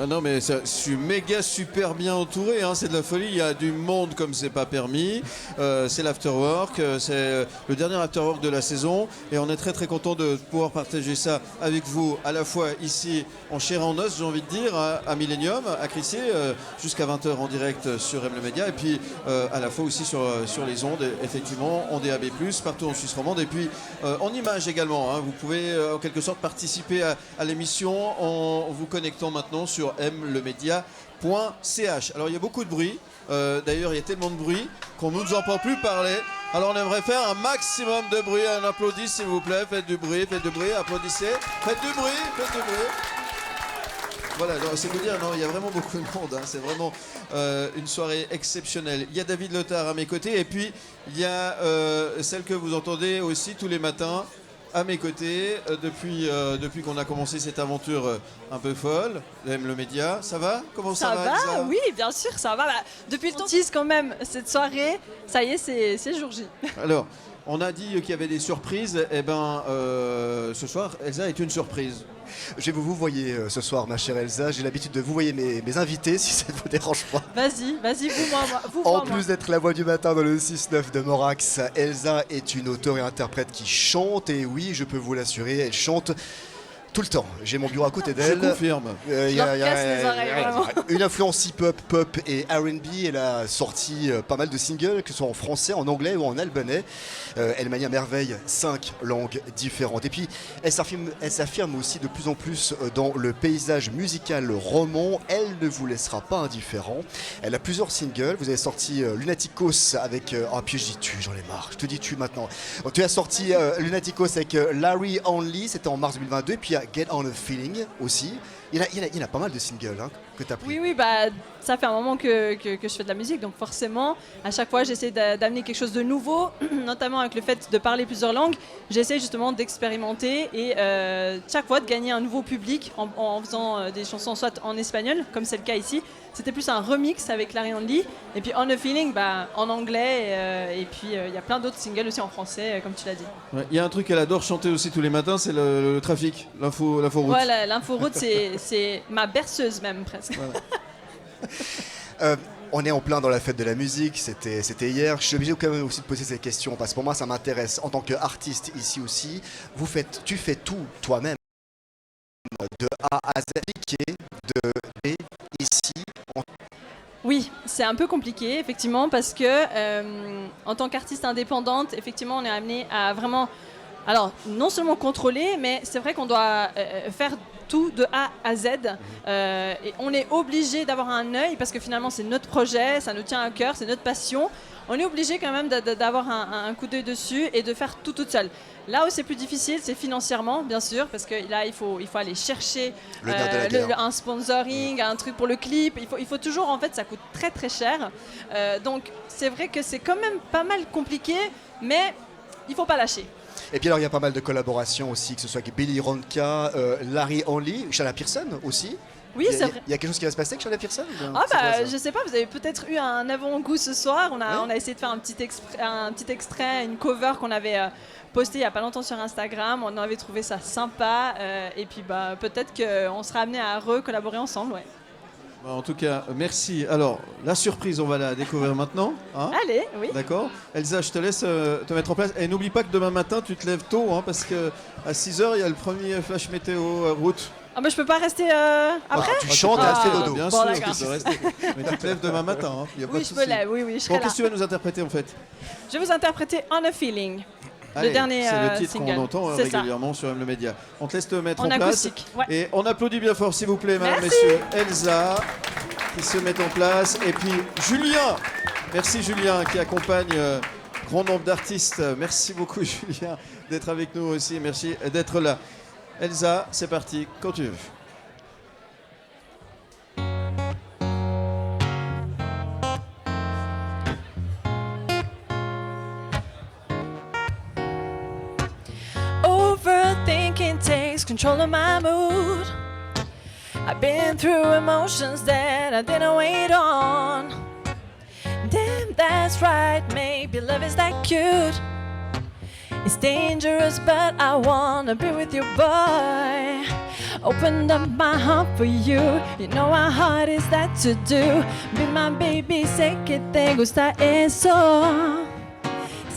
Ah non mais je suis méga super bien entouré, hein, c'est de la folie, il y a du monde comme c'est pas permis, c'est l'afterwork, c'est le dernier afterwork de la saison et on est très très content de pouvoir partager ça avec vous à la fois ici en chair et en os, j'ai envie de dire, à Millennium, à Crissier, jusqu'à 20h en direct sur M le Média et puis à la fois aussi sur les ondes, effectivement, en DAB+, partout en Suisse romande et puis en images également, hein, vous pouvez en quelque sorte participer à l'émission en vous connectant maintenant sur mlemedia.ch. Alors il y a beaucoup de bruit, d'ailleurs il y a tellement de bruit qu'on ne nous entend plus parler. Alors on aimerait faire un maximum de bruit, on applaudit s'il vous plaît, faites du bruit, applaudissez, faites du bruit. Voilà, c'est vous dire, non, il y a vraiment beaucoup de monde, hein, c'est vraiment une soirée exceptionnelle. Il y a David Lothar à mes côtés et puis il y a celle que vous entendez aussi tous les matins à mes côtés depuis qu'on a commencé cette aventure un peu folle, M le Média. Ça va? Comment ça va Elsa? Oui, bien sûr, ça va. Bah, depuis le temps, on tease quand même cette soirée. Ça y est, c'est jour J. Alors, on a dit qu'il y avait des surprises. Eh ben, ce soir, Elsa est une surprise. Je vais vous voyez ce soir, ma chère Elsa. J'ai l'habitude de vous voyer mes invités, si ça ne vous dérange pas. Vas-y, vous En plus d'être la voix du matin dans le 6-9 de Morax, Elsa est une auteure et interprète qui chante. Et oui, je peux vous l'assurer, elle chante tout le temps. J'ai mon bureau à côté d'elle. Je confirme. Je leur casse les oreilles, vraiment. Une influence hip-hop, pop et R&B. Elle a sorti pas mal de singles, que ce soit en français, en anglais ou en albanais. Elle manie à merveille 5 langues différentes. Et puis, elle s'affirme aussi de plus en plus dans le paysage musical roman. Elle ne vous laissera pas indifférent. Elle a plusieurs singles. Vous avez sorti Lunaticos avec... oh, puis je dis tu, j'en ai marre. Je te dis tu maintenant. Tu as sorti Lunaticos avec Larry Only. C'était en mars 2022. Et puis, il y a Get On A Feeling aussi. Il y en a pas mal de singles hein, que tu as pris. Oui, bah, ça fait un moment que je fais de la musique, donc forcément, à chaque fois, j'essaie d'amener quelque chose de nouveau, notamment avec le fait de parler plusieurs langues. J'essaie justement d'expérimenter et chaque fois de gagner un nouveau public en faisant des chansons soit en espagnol, comme c'est le cas ici. C'était plus un remix avec Larry Only. Et puis On A Feeling, bah, en anglais. Et puis il y a plein d'autres singles aussi en français, comme tu l'as dit. Il y a un truc qu'elle adore chanter aussi tous les matins, c'est le trafic, l'info route. Voilà, l'info route, c'est ma berceuse même presque. Voilà. On est en plein dans la fête de la musique, c'était hier. Je suis obligé quand même aussi de poser ces questions parce que pour moi ça m'intéresse en tant qu'artiste ici aussi. Tu fais tout toi-même de A à Z, de B ici. Oui, c'est un peu compliqué effectivement parce que en tant qu'artiste indépendante, effectivement on est amené à vraiment, alors non seulement contrôler, mais c'est vrai qu'on doit faire tout de A à Z et on est obligé d'avoir un œil parce que finalement c'est notre projet, ça nous tient à cœur, c'est notre passion. On est obligé quand même d'avoir un coup d'œil dessus et de faire tout toute seule. Là où c'est plus difficile, c'est financièrement, bien sûr, parce que là, il faut aller chercher un sponsoring, un truc pour le clip. Il faut toujours, en fait, ça coûte très très cher. Donc, c'est vrai que c'est quand même pas mal compliqué, mais il faut pas lâcher. Et puis alors, il y a pas mal de collaborations aussi, que ce soit avec Billy Ronka, Larry Only, Shanna Pearson aussi. Oui, c'est vrai. Il y a quelque chose qui va se passer avec Shanna Pearson? Ah bah, je sais pas, vous avez peut-être eu un avant-goût ce soir. On a essayé de faire un petit extrait, une cover qu'on avait posté il y a pas longtemps sur Instagram. On avait trouvé ça sympa et puis bah, peut-être qu'on sera amené à recollaborer ensemble. Ouais. En tout cas, merci. Alors, la surprise, on va la découvrir maintenant. Hein? Allez, oui. D'accord. Elsa, je te laisse te mettre en place. Et n'oublie pas que demain matin, tu te lèves tôt, hein, parce qu'à 6h, il y a le premier flash météo route. Ah bah je peux pas rester après. Tu chantes et tu fais dodo. Bien bon, sûr, tu peux rester. Mais tu te lèves demain matin. Hein. Y a pas Oui, de je souci. me lève. Oui, je serai Bon, là. qu'est-ce que tu vas nous interpréter en fait? Je vais vous interpréter On A Feeling. Allez, le dernier c'est le titre single. qu'on entend C'est régulièrement sur M le Média. On te laisse te mettre En en place. acoustique, ouais. Et on applaudit bien fort, s'il vous plaît, mesdames, Merci. messieurs. Elsa, qui se met en place. Et puis Julien. Merci Julien, qui accompagne grand nombre d'artistes. Merci beaucoup Julien d'être avec nous aussi. Merci d'être là. Elsa, c'est parti, quand tu veux. Overthinking takes control of my mood. I've been through emotions that I didn't wait on. Damn, that's right, maybe love is that cute. It's dangerous, but I wanna be with you, boy. Opened up my heart for you. You know how hard is that to do. Be my baby, sé que te gusta eso.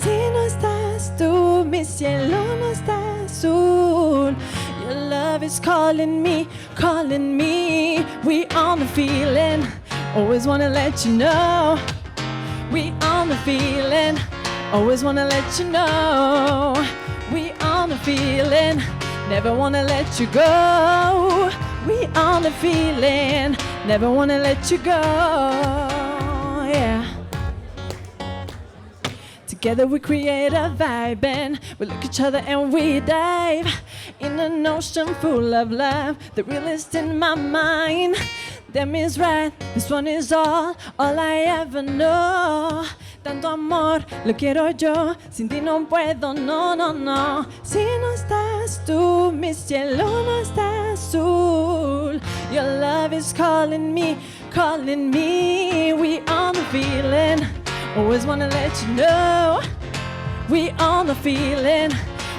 Si no estás tú, mi cielo no está azul. Your love is calling me, calling me. We on the feeling, always wanna let you know. We on the feeling, always wanna let you know. We on the feeling, never wanna let you go. We on the feeling, never wanna let you go. Yeah. Together we create a vibe and we look at each other and we dive in an ocean full of love, the realest in my mind. Them is right, this one is all I ever know. Tanto amor, lo quiero yo, sin ti no puedo, no, no, no. Si no estás tú, mi cielo no está azul. Your love is calling me, calling me. We on the feeling, always wanna let you know. We on the feeling,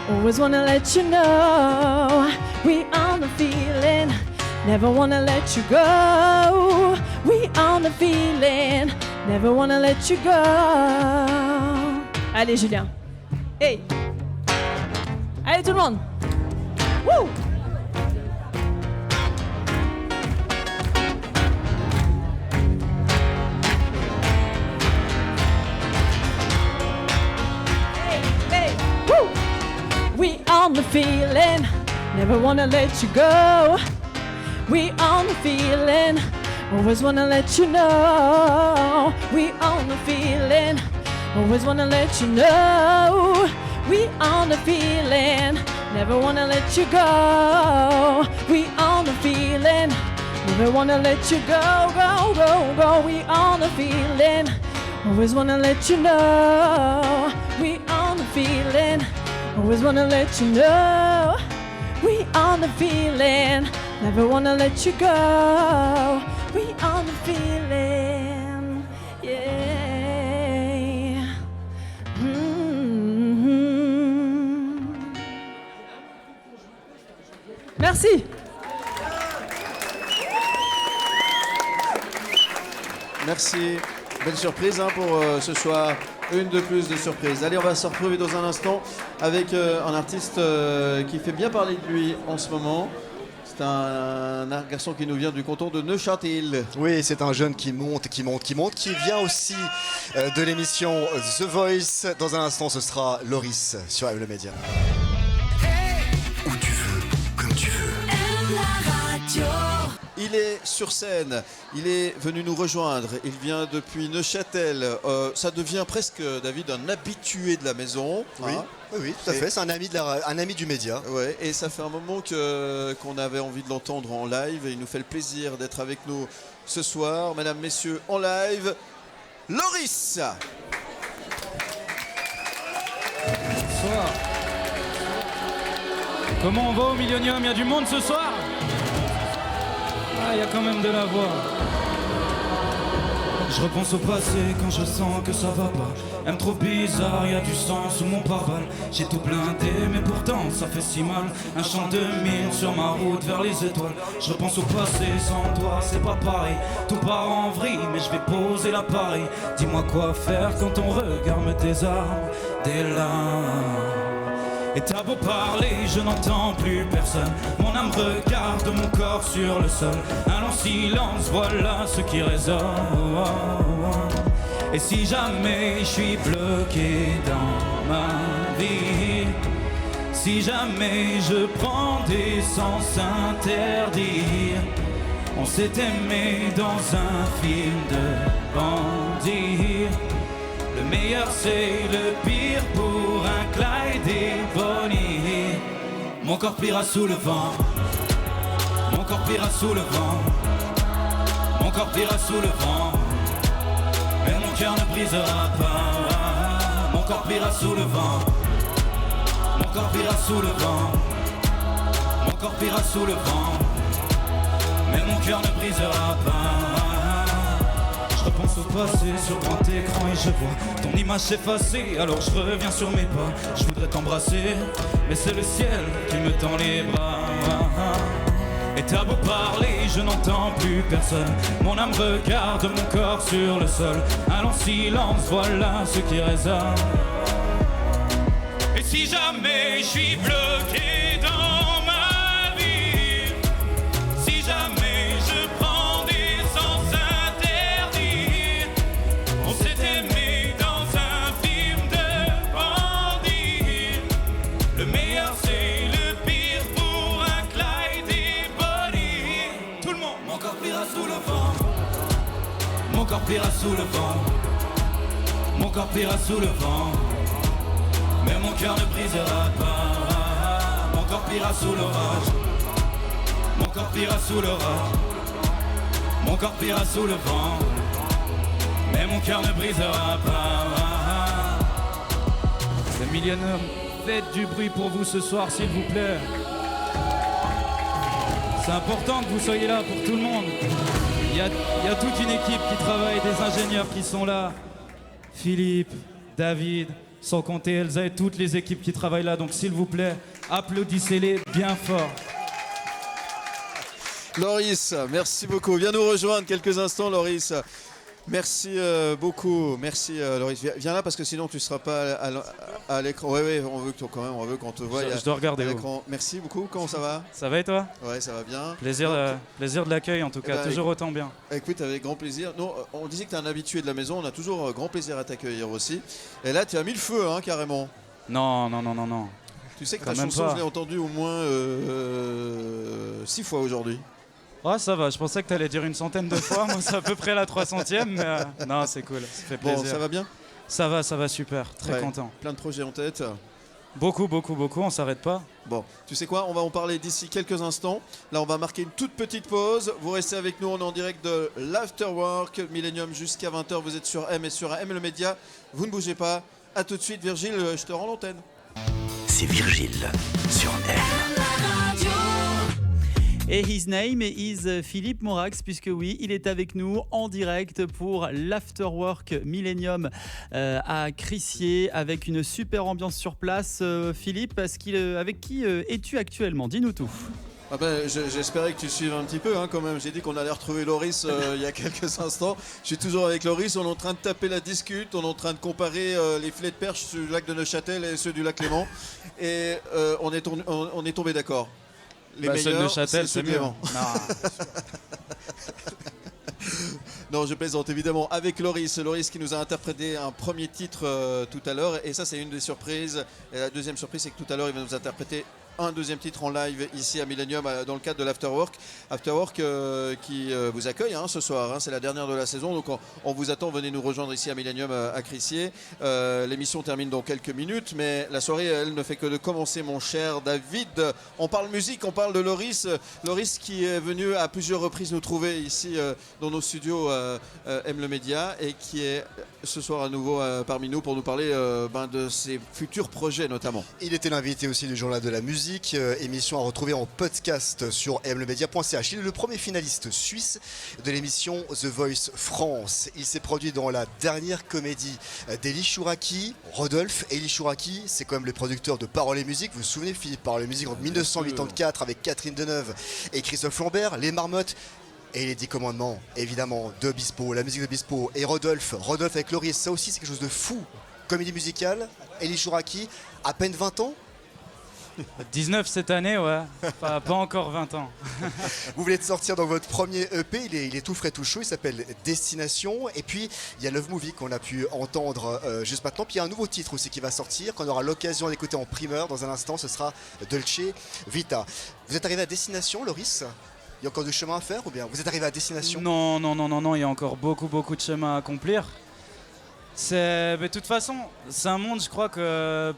always wanna let you know. We on the feeling, never wanna let you go. We on the feeling, never wanna let you go. Allez Julien. Hey. Allez tout le monde. Woo. We on the feeling, never wanna let you go. We on the feeling, always wanna let you know. We on the feeling, always wanna let you know. We on the feeling, never wanna let you go. We on the feeling, never wanna let you go, go, go, go. We on the feeling, always wanna let you know. We on the feeling, always wanna let you know. We on the feeling, never wanna let you go. We on the feeling, yeah. Merci. Merci. Belle surprise hein, pour ce soir. Une de plus de surprises. Allez, on va se retrouver dans un instant avec un artiste qui fait bien parler de lui en ce moment. C'est un garçon qui nous vient du canton de Neuchâtel. Oui, c'est un jeune qui monte, qui vient aussi de l'émission The Voice. Dans un instant, ce sera Loris sur M le Média. Où tu veux, comme tu veux. M la radio. Il est sur scène, il est venu nous rejoindre, il vient depuis Neuchâtel. Ça devient presque, David, un habitué de la maison. Oui, hein. Oui, tout à fait, c'est un ami du média. Ouais, et ça fait un moment qu'on avait envie de l'entendre en live et il nous fait le plaisir d'être avec nous ce soir. Mesdames, messieurs, en live, Loris. Bonsoir. Comment on va au Millennium? Il y a du monde ce soir? Ah, il y a quand même de la voix. Je repense au passé quand je sens que ça va pas. Elle me trouve bizarre, y a du sang sous mon pare-balles. J'ai tout blindé mais pourtant ça fait si mal. Un champ de mine sur ma route vers les étoiles. Je repense au passé, sans toi c'est pas pareil. Tout part en vrille mais je vais poser l'appareil. Dis-moi quoi faire quand ton regard me désarme. Des larmes. Et t'as beau parler, je n'entends plus personne. Mon âme regarde mon corps sur le sol. Un long silence, voilà ce qui résonne. Et si jamais je suis bloqué dans ma vie, si jamais je prends des sens interdits, on s'est aimé dans un film de bandits. Le meilleur c'est le pire pour un Clyde et Bonnie. Mon corps pliera sous le vent. Mon corps pliera sous le vent. Mon corps pliera sous le vent. Mais mon cœur ne brisera pas. Mon corps pliera sous le vent. Mon corps pliera sous le vent. Mon corps pliera sous le vent. Mais mon cœur ne brisera pas. Je repense au passé sur grand écran et je vois ton image s'effacer. Alors je reviens sur mes pas, je voudrais t'embrasser, mais c'est le ciel qui me tend les bras. Et t'as beau parler, je n'entends plus personne. Mon âme regarde mon corps sur le sol. Un long silence, voilà ce qui résonne. Et si jamais je suis bloqué dans ma vie, si jamais je prends des sens interdits, on s'est aimé dans un film de bandit. Le meilleur c'est le pire pour un Clyde et Bonnie. Tout le monde, mon corps pliera sous le vent. Mon corps pliera sous le vent. Mon corps pliera sous le vent. Mais mon cœur ne brisera pas. Mon corps pliera sous l'orage. Mon corps pliera sous l'orage. Mon corps pliera sous le vent. Mais mon cœur ne brisera pas. Les millionnaires, faites du bruit pour vous ce soir s'il vous plaît. C'est important que vous soyez là pour tout le monde. Il y a toute une équipe qui travaille, des ingénieurs qui sont là. Philippe, David, sans compter Elsa et toutes les équipes qui travaillent là. Donc s'il vous plaît, applaudissez-les bien fort. Loris, merci beaucoup. Viens nous rejoindre quelques instants, Loris. Merci beaucoup. Merci, Loris. Viens là parce que sinon tu ne seras pas à l'écran. Oui, on veut quand même, on veut qu'on te voie. Je dois regarder. Merci beaucoup. Comment ça va? Ça va et toi? Ouais, ça va bien. Plaisir de l'accueil en tout cas, toujours autant bien. Écoute, avec grand plaisir. Nous, on disait que tu es un habitué de la maison, on a toujours grand plaisir à t'accueillir aussi. Et là, tu as mis le feu, hein, carrément. Non. Tu sais que ta chanson, je l'ai entendue au moins 6 fois aujourd'hui. Oh, ça va, je pensais que tu allais dire une centaine de fois. Moi, c'est à peu près la 300e, mais non, c'est cool, ça fait plaisir. Bon, ça va bien? Ça va super, très content. Plein de projets en tête? Beaucoup, on s'arrête pas. Bon, tu sais quoi, on va en parler d'ici quelques instants. Là, on va marquer une toute petite pause. Vous restez avec nous, on est en direct de l'Afterwork Millennium jusqu'à 20h. Vous êtes sur M et sur M le Média. Vous ne bougez pas. A tout de suite, Virgile, je te rends l'antenne. C'est Virgile sur M. Et his name is Philippe Morax, puisque oui, il est avec nous en direct pour l'Afterwork Millennium à Crissier, avec une super ambiance sur place. Philippe, avec qui es-tu actuellement? Dis-nous tout. Ah ben, j'espérais que tu suives un petit peu quand même. J'ai dit qu'on allait retrouver Loris il y a quelques instants. Je suis toujours avec Loris, on est en train de taper la discute, on est en train de comparer les filets de perche du lac de Neuchâtel et ceux du lac Léman. Et on est tombé d'accord. Les meilleurs, ceux de Neuchâtel, c'est mieux. Non, je plaisante évidemment avec Loris qui nous a interprété un premier titre tout à l'heure. Et ça, c'est une des surprises. Et la deuxième surprise, c'est que tout à l'heure, il va nous interpréter un deuxième titre en live ici à Millennium dans le cadre de l'Afterwork. Afterwork qui vous accueille ce soir, c'est la dernière de la saison, donc on vous attend, venez nous rejoindre ici à Millennium à Crissier. L'émission termine dans quelques minutes, mais la soirée elle ne fait que de commencer, mon cher David. On parle musique, on parle de Loris qui est venu à plusieurs reprises nous trouver ici dans nos studios M le Média et qui est ce soir à nouveau parmi nous pour nous parler de ses futurs projets notamment. Il était l'invité aussi du journal de la musique, émission à retrouver en podcast sur mlemedia.ch. Il est le premier finaliste suisse de l'émission The Voice France. Il s'est produit dans la dernière comédie d'Elie Chouraki, Rodolphe. Elie Chouraki, c'est quand même le producteur de Paroles et Musique. Vous vous souvenez, Philippe, Paroles et Musique en 1984 avec Catherine Deneuve et Christophe Lambert, Les Marmottes. Et les 10 commandements, évidemment, de Bispo, la musique de Bispo. Et Rodolphe avec Loris, ça aussi c'est quelque chose de fou. Comédie musicale, Elie Chouraki, à peine 20 ans. 19 cette année, ouais. Pas encore 20 ans. Vous venez de sortir dans votre premier EP, il est tout frais, tout chaud, il s'appelle Destination. Et puis, il y a Love Movie qu'on a pu entendre juste maintenant. Puis il y a un nouveau titre aussi qui va sortir, qu'on aura l'occasion d'écouter en primeur dans un instant, ce sera Dolce Vita. Vous êtes arrivé à Destination, Loris ? Il y a encore du chemin à faire ou bien vous êtes arrivé à destination? Non, il y a encore beaucoup de chemin à accomplir. Mais de toute façon, c'est un monde, je crois que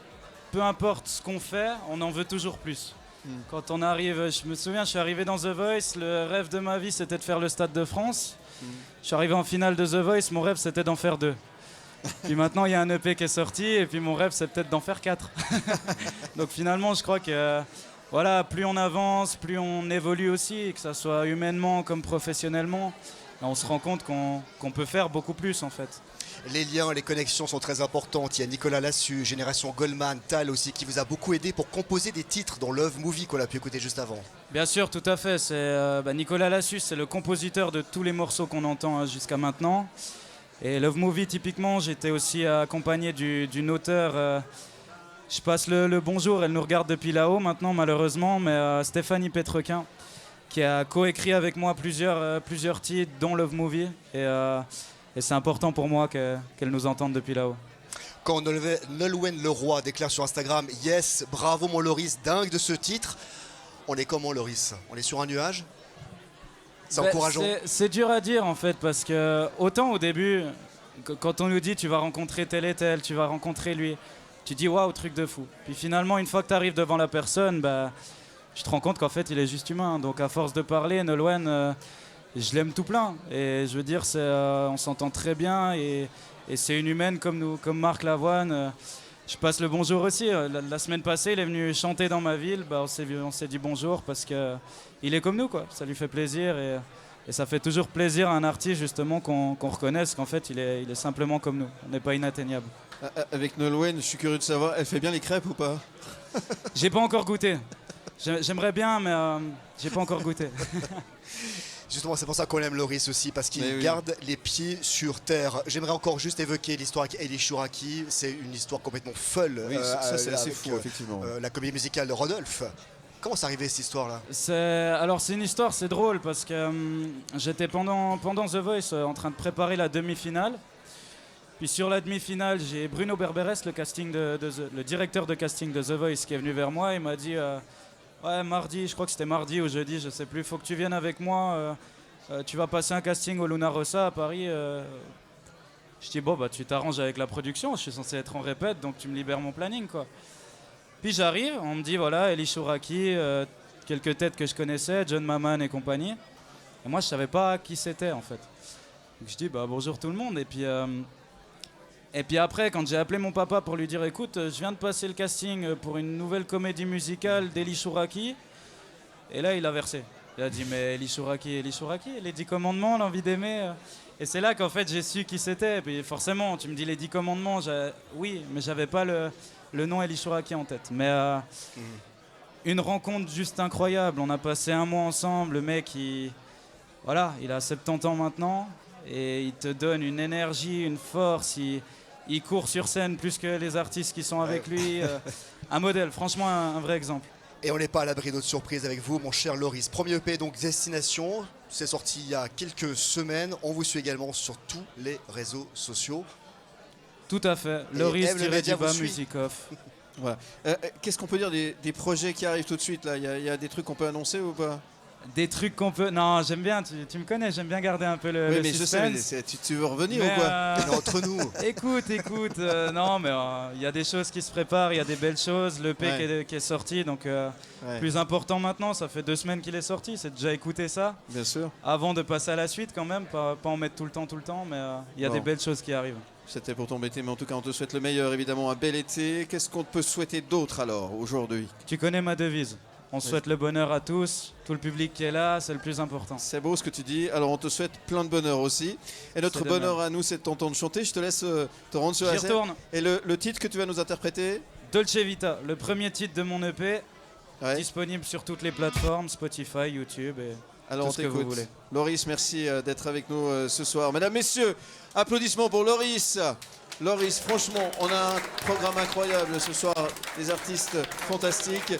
peu importe ce qu'on fait, on en veut toujours plus. Quand on arrive, je me souviens, je suis arrivé dans The Voice, le rêve de ma vie c'était de faire le Stade de France. Je suis arrivé en finale de The Voice, mon rêve c'était d'en faire 2. Puis maintenant il y a un EP qui est sorti et puis mon rêve c'est peut-être d'en faire 4. Donc finalement je crois que voilà, plus on avance, plus on évolue aussi, que ce soit humainement comme professionnellement. on se rend compte qu'on peut faire beaucoup plus en fait. Les liens, les connexions sont très importantes. Il y a Nicolas Lassus, Génération Goldman, Tal aussi, qui vous a beaucoup aidé pour composer des titres dans Love Movie qu'on a pu écouter juste avant. Bien sûr, tout à fait. C'est Nicolas Lassus, c'est le compositeur de tous les morceaux qu'on entend jusqu'à maintenant. Et Love Movie, typiquement, j'étais aussi accompagné d'une auteure. Je passe le bonjour, elle nous regarde depuis là-haut maintenant, malheureusement, mais Stéphanie Pétrequin, qui a coécrit avec moi plusieurs titres, dont Love Movie. Et c'est important pour moi qu'elle nous entende depuis là-haut. Quand Nolwenn Leroy déclare sur Instagram « Yes, bravo mon Loris, dingue de ce titre », on est comment Loris? On est sur un nuage? C'est encourageant? C'est dur à dire en fait, parce que autant au début, quand on nous dit tu vas rencontrer tel et tel, tu vas rencontrer lui, tu dis waouh, truc de fou. Puis finalement, une fois que tu arrives devant la personne, je te rends compte qu'en fait il est juste humain. Donc à force de parler, Nolwenn, je l'aime tout plein. Et je veux dire, on s'entend très bien et c'est une humaine comme nous, comme Marc Lavoine. Je passe le bonjour aussi. La semaine passée, il est venu chanter dans ma ville. On s'est dit bonjour parce qu'il est comme nous, quoi. Ça lui fait plaisir et ça fait toujours plaisir à un artiste justement qu'on reconnaisse qu'en fait il est simplement comme nous. On n'est pas inatteignable. Avec Nolwenn, je suis curieux de savoir, elle fait bien les crêpes ou pas? J'ai pas encore goûté. J'aimerais bien, mais j'ai pas encore goûté. Justement, c'est pour ça qu'on aime Loris aussi, parce qu'il garde les pieds sur terre. J'aimerais encore juste évoquer l'histoire avec Elie Chouraki. C'est une histoire complètement folle. Oui, ça c'est assez fou, effectivement. La comédie musicale de Rodolphe. Comment c'est arrivé cette histoire-là? C'est une histoire, c'est drôle, parce que j'étais pendant The Voice en train de préparer la demi-finale. Puis sur la demi-finale, j'ai Bruno Berberes, le directeur de casting de The Voice, qui est venu vers moi et m'a dit... Ouais, mardi, je crois que c'était mardi ou jeudi, je sais plus. Faut que tu viennes avec moi. Tu vas passer un casting au Luna Rossa à Paris. Je dis bon, tu t'arranges avec la production. Je suis censé être en répète, donc tu me libères mon planning, quoi. Puis j'arrive, on me dit voilà, Elie Chouraki, quelques têtes que je connaissais, John Maman et compagnie. Et moi, je savais pas qui c'était en fait. Donc je dis bonjour tout le monde. Et puis après, quand j'ai appelé mon papa pour lui dire écoute, je viens de passer le casting pour une nouvelle comédie musicale d'Elie Chouraki, et là il a versé. Il a dit mais Elie Chouraki, les 10 commandements, l'envie d'aimer. Et c'est là qu'en fait j'ai su qui c'était. Et puis forcément, tu me dis les 10 commandements, oui, mais j'avais pas le nom Elie Chouraki en tête. Mais une rencontre juste incroyable. On a passé un mois ensemble. Le mec, il a 70 ans maintenant, et il te donne une énergie, une force. Il court sur scène plus que les artistes qui sont avec lui. Un modèle, franchement un vrai exemple. Et on n'est pas à l'abri d'autres surprises avec vous, mon cher Loris. Premier EP, donc Destination, c'est sorti il y a quelques semaines. On vous suit également sur tous les réseaux sociaux. Tout à fait, Loris-du-bas Music Off. Voilà. Qu'est-ce qu'on peut dire des projets qui arrivent tout de suite là? Il y a des trucs qu'on peut annoncer ou pas? Des trucs qu'on peut... Non, j'aime bien, tu me connais, j'aime bien garder un peu le mais suspense. Je sais, tu veux revenir ou quoi? Entre nous. Écoute, non, mais il y a des choses qui se préparent, il y a des belles choses. L'EP qui est sorti, donc plus important maintenant, ça fait 2 semaines qu'il est sorti, c'est déjà écouter ça. Bien sûr. Avant de passer à la suite quand même, pas en mettre tout le temps, mais il y a des belles choses qui arrivent. C'était pour t'embêter, mais en tout cas on te souhaite le meilleur, évidemment, un bel été. Qu'est-ce qu'on peut souhaiter d'autre alors, aujourd'hui? Tu connais ma devise. On souhaite le bonheur à tous, tout le public qui est là, c'est le plus important. C'est beau ce que tu dis, alors on te souhaite plein de bonheur aussi. Et notre bonheur à nous, c'est de t'entendre chanter. Je te laisse te rendre sur la scène. Retourne. Et le titre que tu vas nous interpréter? Dolce Vita, le premier titre de mon EP, disponible sur toutes les plateformes, Spotify, YouTube et alors tout ce que vous voulez. Loris, merci d'être avec nous ce soir. Mesdames, messieurs, applaudissements pour Loris. Loris, franchement, on a un programme incroyable ce soir, des artistes fantastiques,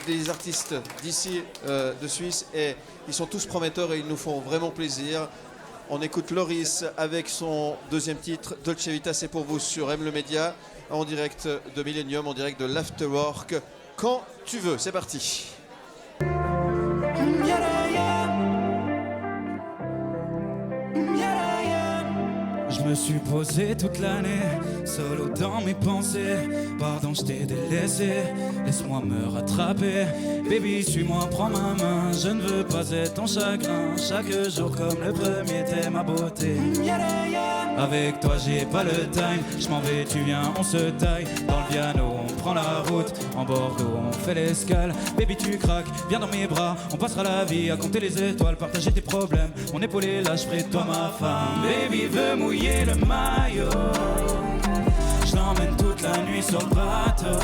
des artistes d'ici, de Suisse, et ils sont tous prometteurs et ils nous font vraiment plaisir. On écoute Loris avec son deuxième titre, Dolce Vita, c'est pour vous sur M le Média, en direct de Millennium, en direct de l'Afterwork, quand tu veux. C'est parti. Je me suis posé toute l'année, solo dans mes pensées. Pardon, je t'ai délaissé, laisse-moi me rattraper. Baby, suis-moi, prends ma main, je ne veux pas être ton chagrin. Chaque jour comme le premier, t'es ma beauté. Avec toi, j'ai pas le time, je m'en vais, tu viens, on se taille. Dans le piano, on prend la route. En Bordeaux, on fait l'escale. Baby, tu craques, viens dans mes bras. On passera la vie à compter les étoiles, partager tes problèmes. Mon épaule est là, je ferai de toi ma femme. Baby veut mouiller le maillot. Je l'emmène toute la nuit sur le bateau.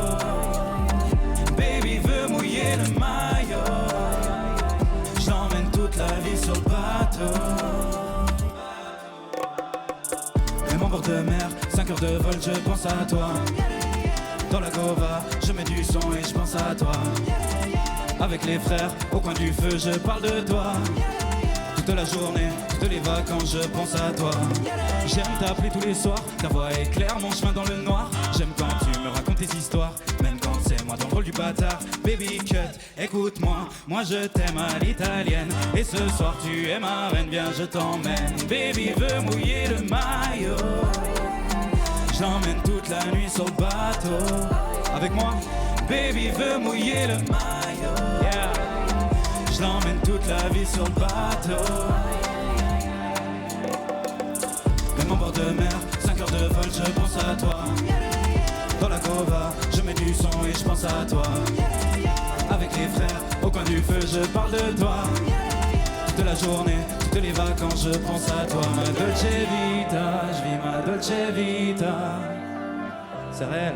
Baby veut mouiller le maillot. Je l'emmène toute la vie sur le bateau. Même en bord de mer, 5 heures de vol, je pense à toi. Dans la Gova, je mets du son et je pense à toi. Avec les frères, au coin du feu, je parle de toi. Toute la journée, toutes les vacances, je pense à toi. J'aime t'appeler tous les soirs, ta voix éclaire mon chemin dans le noir. J'aime quand tu me racontes tes histoires, même quand c'est moi dans le rôle du bâtard. Baby cut, écoute-moi, moi je t'aime à l'italienne. Et ce soir tu es ma reine, viens je t'emmène. Baby veut mouiller le maillot. J'emmène toute la nuit sur le bateau. Avec moi, baby veut mouiller le maillot. Yeah. Je l'emmène toute la vie sur le bateau. Même en bord de mer, 5 heures de vol, je pense à toi. Dans la Gova, je mets du son et je pense à toi. Avec les frères, au coin du feu, je parle de toi. Toute la journée, toutes les vacances, je pense à toi. Ma dolce vita, je vis ma dolce vita. C'est réel.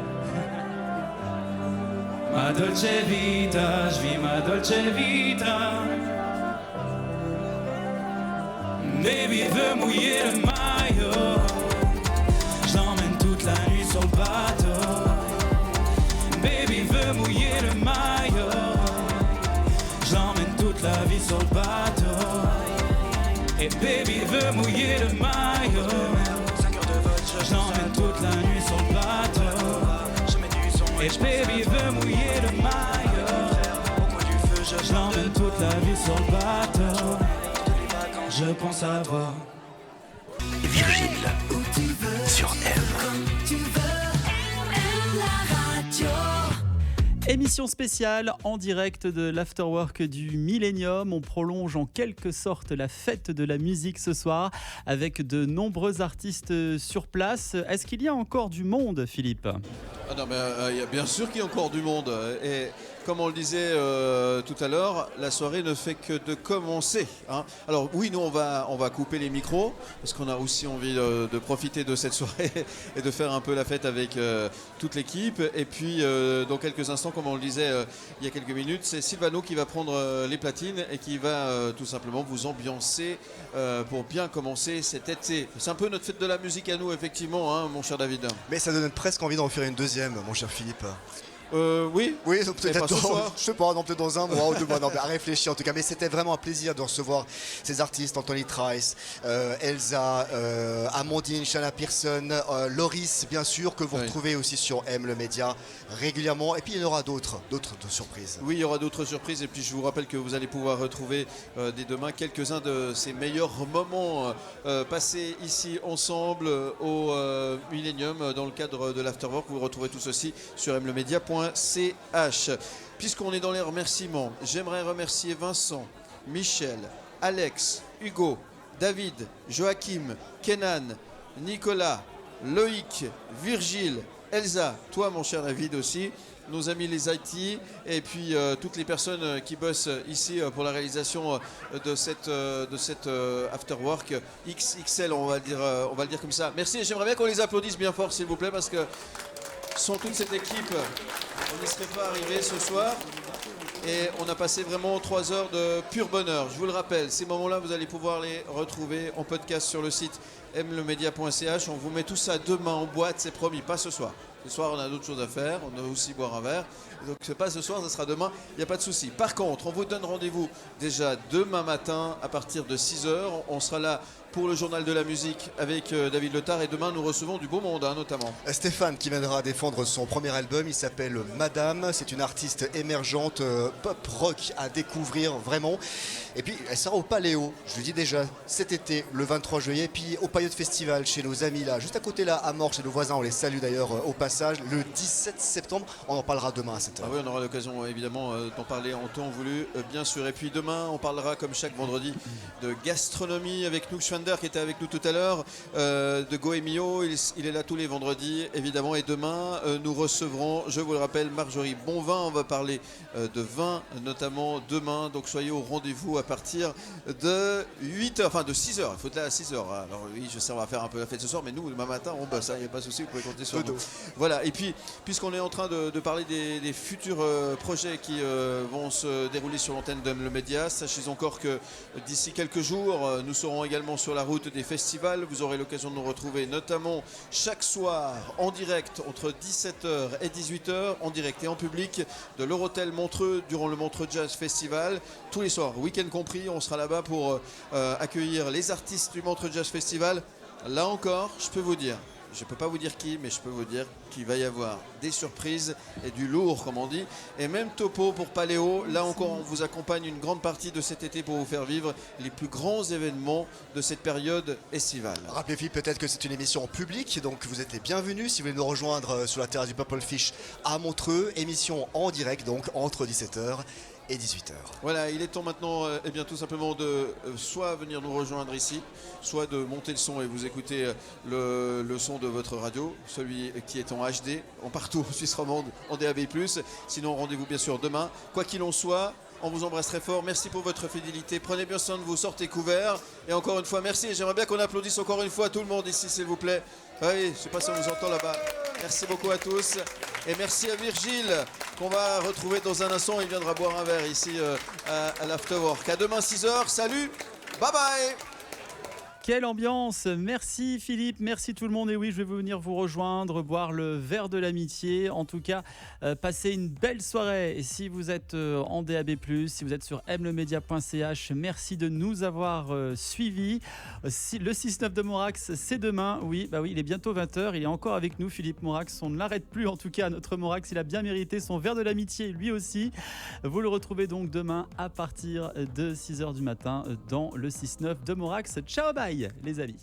Ma dolce vita, je vis ma dolce vita. Baby veut mouiller le maillot. Je l'emmène toute la nuit sur le bateau. Baby veut mouiller le maillot. Je l'emmène toute la vie sur le bateau. Et baby veut mouiller le maillot. Je l'emmène toute la nuit sur le bateau. Et baby veut mouiller le maillot. Je l'emmène toute la vie sur le bateau. Je pense à toi. Virgile sur M. Émission spéciale en direct de l'Afterwork du Millennium. On prolonge en quelque sorte la fête de la musique ce soir avec de nombreux artistes sur place. Est-ce qu'il y a encore du monde, Philippe ? Ah non, mais il y a bien sûr qu'il y a encore du monde. Et comme on le disait tout à l'heure, la soirée ne fait que de commencer. Hein. Alors oui, nous on va couper les micros parce qu'on a aussi envie de profiter de cette soirée et de faire un peu la fête avec toute l'équipe. Et puis dans quelques instants, comme on le disait il y a quelques minutes, c'est Sylvano qui va prendre les platines et qui va tout simplement vous ambiancer pour bien commencer cet été. C'est un peu notre fête de la musique à nous, effectivement, hein, mon cher David. Mais ça donne presque envie d'en faire une deuxième, mon cher Philippe. Oui, peut-être je sais pas, non, peut-être dans un mois ou 2 mois, non, mais à réfléchir en tout cas. Mais c'était vraiment un plaisir de recevoir ces artistes, Anthony Trice, Elsa, Amandine, Shanna Pearson, Loris, bien sûr, que vous retrouvez aussi sur M le média régulièrement. Et puis il y en aura d'autres surprises. Oui, il y aura d'autres surprises. Et puis je vous rappelle que vous allez pouvoir retrouver dès demain quelques-uns de ces meilleurs moments passés ici ensemble au Millennium dans le cadre de l'Afterwork. Vous retrouvez tout ceci sur mlemedia.ch. Puisqu'on est dans les remerciements, j'aimerais remercier Vincent, Michel, Alex, Hugo, David, Joachim, Kenan, Nicolas, Loïc, Virgile, Elsa, toi mon cher David aussi, nos amis les IT et puis toutes les personnes qui bossent ici pour la réalisation de cette Afterwork XXL, on va le dire comme ça. Merci et j'aimerais bien qu'on les applaudisse bien fort s'il vous plaît parce que sans toute cette équipe, on n'y serait pas arrivé ce soir. Et on a passé vraiment 3 heures de pur bonheur. Je vous le rappelle, ces moments-là, vous allez pouvoir les retrouver en podcast sur le site mlemedia.ch. On vous met tout ça demain en boîte, c'est promis, pas ce soir. Ce soir, on a d'autres choses à faire, on doit aussi boire un verre. Donc, c'est pas ce soir, ça sera demain, il n'y a pas de souci. Par contre, on vous donne rendez-vous déjà demain matin à partir de 6h. On sera là pour le journal de la musique avec David Letard et demain nous recevons du beau monde notamment. Stéphane qui viendra défendre son premier album, il s'appelle Madame, c'est une artiste émergente pop rock à découvrir vraiment. Et puis elle sera au Paléo, je le dis déjà, cet été le 23 juillet, puis au Payot Festival chez nos amis là, juste à côté là à Morges, chez nos voisins, on les salue d'ailleurs au passage, le 17 septembre, on en parlera demain à 7h. Ah oui, on aura l'occasion évidemment d'en parler en temps voulu, bien sûr. Et puis demain on parlera comme chaque vendredi de gastronomie avec Nouk Schwan Alexander qui était avec nous tout à l'heure de Goemio. Il est là tous les vendredis, évidemment. Et demain, nous recevrons, je vous le rappelle, Marjorie Bonvin. On va parler de vin, notamment demain. Donc soyez au rendez-vous à partir de 8h, enfin de 6h. Il faut être là à 6h. Alors oui, je sais, on va faire un peu la fête ce soir, mais nous, demain matin, on bosse. Il n'y a pas de souci, vous pouvez compter sur nous. Voilà. Et puis, puisqu'on est en train de parler des futurs projets qui vont se dérouler sur l'antenne de Le Média, sachez encore que d'ici quelques jours, nous serons également sur la route des festivals. Vous aurez l'occasion de nous retrouver notamment chaque soir en direct entre 17h et 18h, en direct et en public de l'Eurotel Montreux durant le Montreux Jazz Festival. Tous les soirs, week-end compris, on sera là-bas pour accueillir les artistes du Montreux Jazz Festival. Là encore, je peux vous dire, je ne peux pas vous dire qui, mais je peux vous dire qu'il va y avoir des surprises et du lourd, comme on dit. Et même topo pour Paléo. Là encore, on vous accompagne une grande partie de cet été pour vous faire vivre les plus grands événements de cette période estivale. Rappelez Philippe, peut-être que c'est une émission en public, donc vous êtes les bienvenus si vous voulez nous rejoindre sur la terrasse du Purple Fish à Montreux. Émission en direct, donc entre 17h et 18h. Voilà, il est temps maintenant eh bien, tout simplement de soit venir nous rejoindre ici, soit de monter le son et vous écouter le son de votre radio, celui qui est en HD, en partout en Suisse romande, en DAB+. Sinon, rendez-vous bien sûr demain. Quoi qu'il en soit, on vous embrasse très fort. Merci pour votre fidélité. Prenez bien soin de vous, sortez couverts. Et encore une fois, merci. Et j'aimerais bien qu'on applaudisse encore une fois tout le monde ici, s'il vous plaît. Oui, je ne sais pas si on vous entend là-bas. Merci beaucoup à tous. Et merci à Virgile, qu'on va retrouver dans un instant. Il viendra boire un verre ici à l'Afterwork. À demain 6h. Salut. Bye bye. Quelle ambiance! Merci Philippe, merci tout le monde. Et oui, je vais venir vous rejoindre, boire le verre de l'amitié. En tout cas, passez une belle soirée. Et si vous êtes en DAB+, si vous êtes sur mlemedia.ch, merci de nous avoir suivis. Le 6-9 de Morax, c'est demain. Oui, bah oui, il est bientôt 20h. Il est encore avec nous, Philippe Morax. On ne l'arrête plus, en tout cas, notre Morax. Il a bien mérité son verre de l'amitié, lui aussi. Vous le retrouvez donc demain à partir de 6h du matin dans le 6-9 de Morax. Ciao, bye les amis.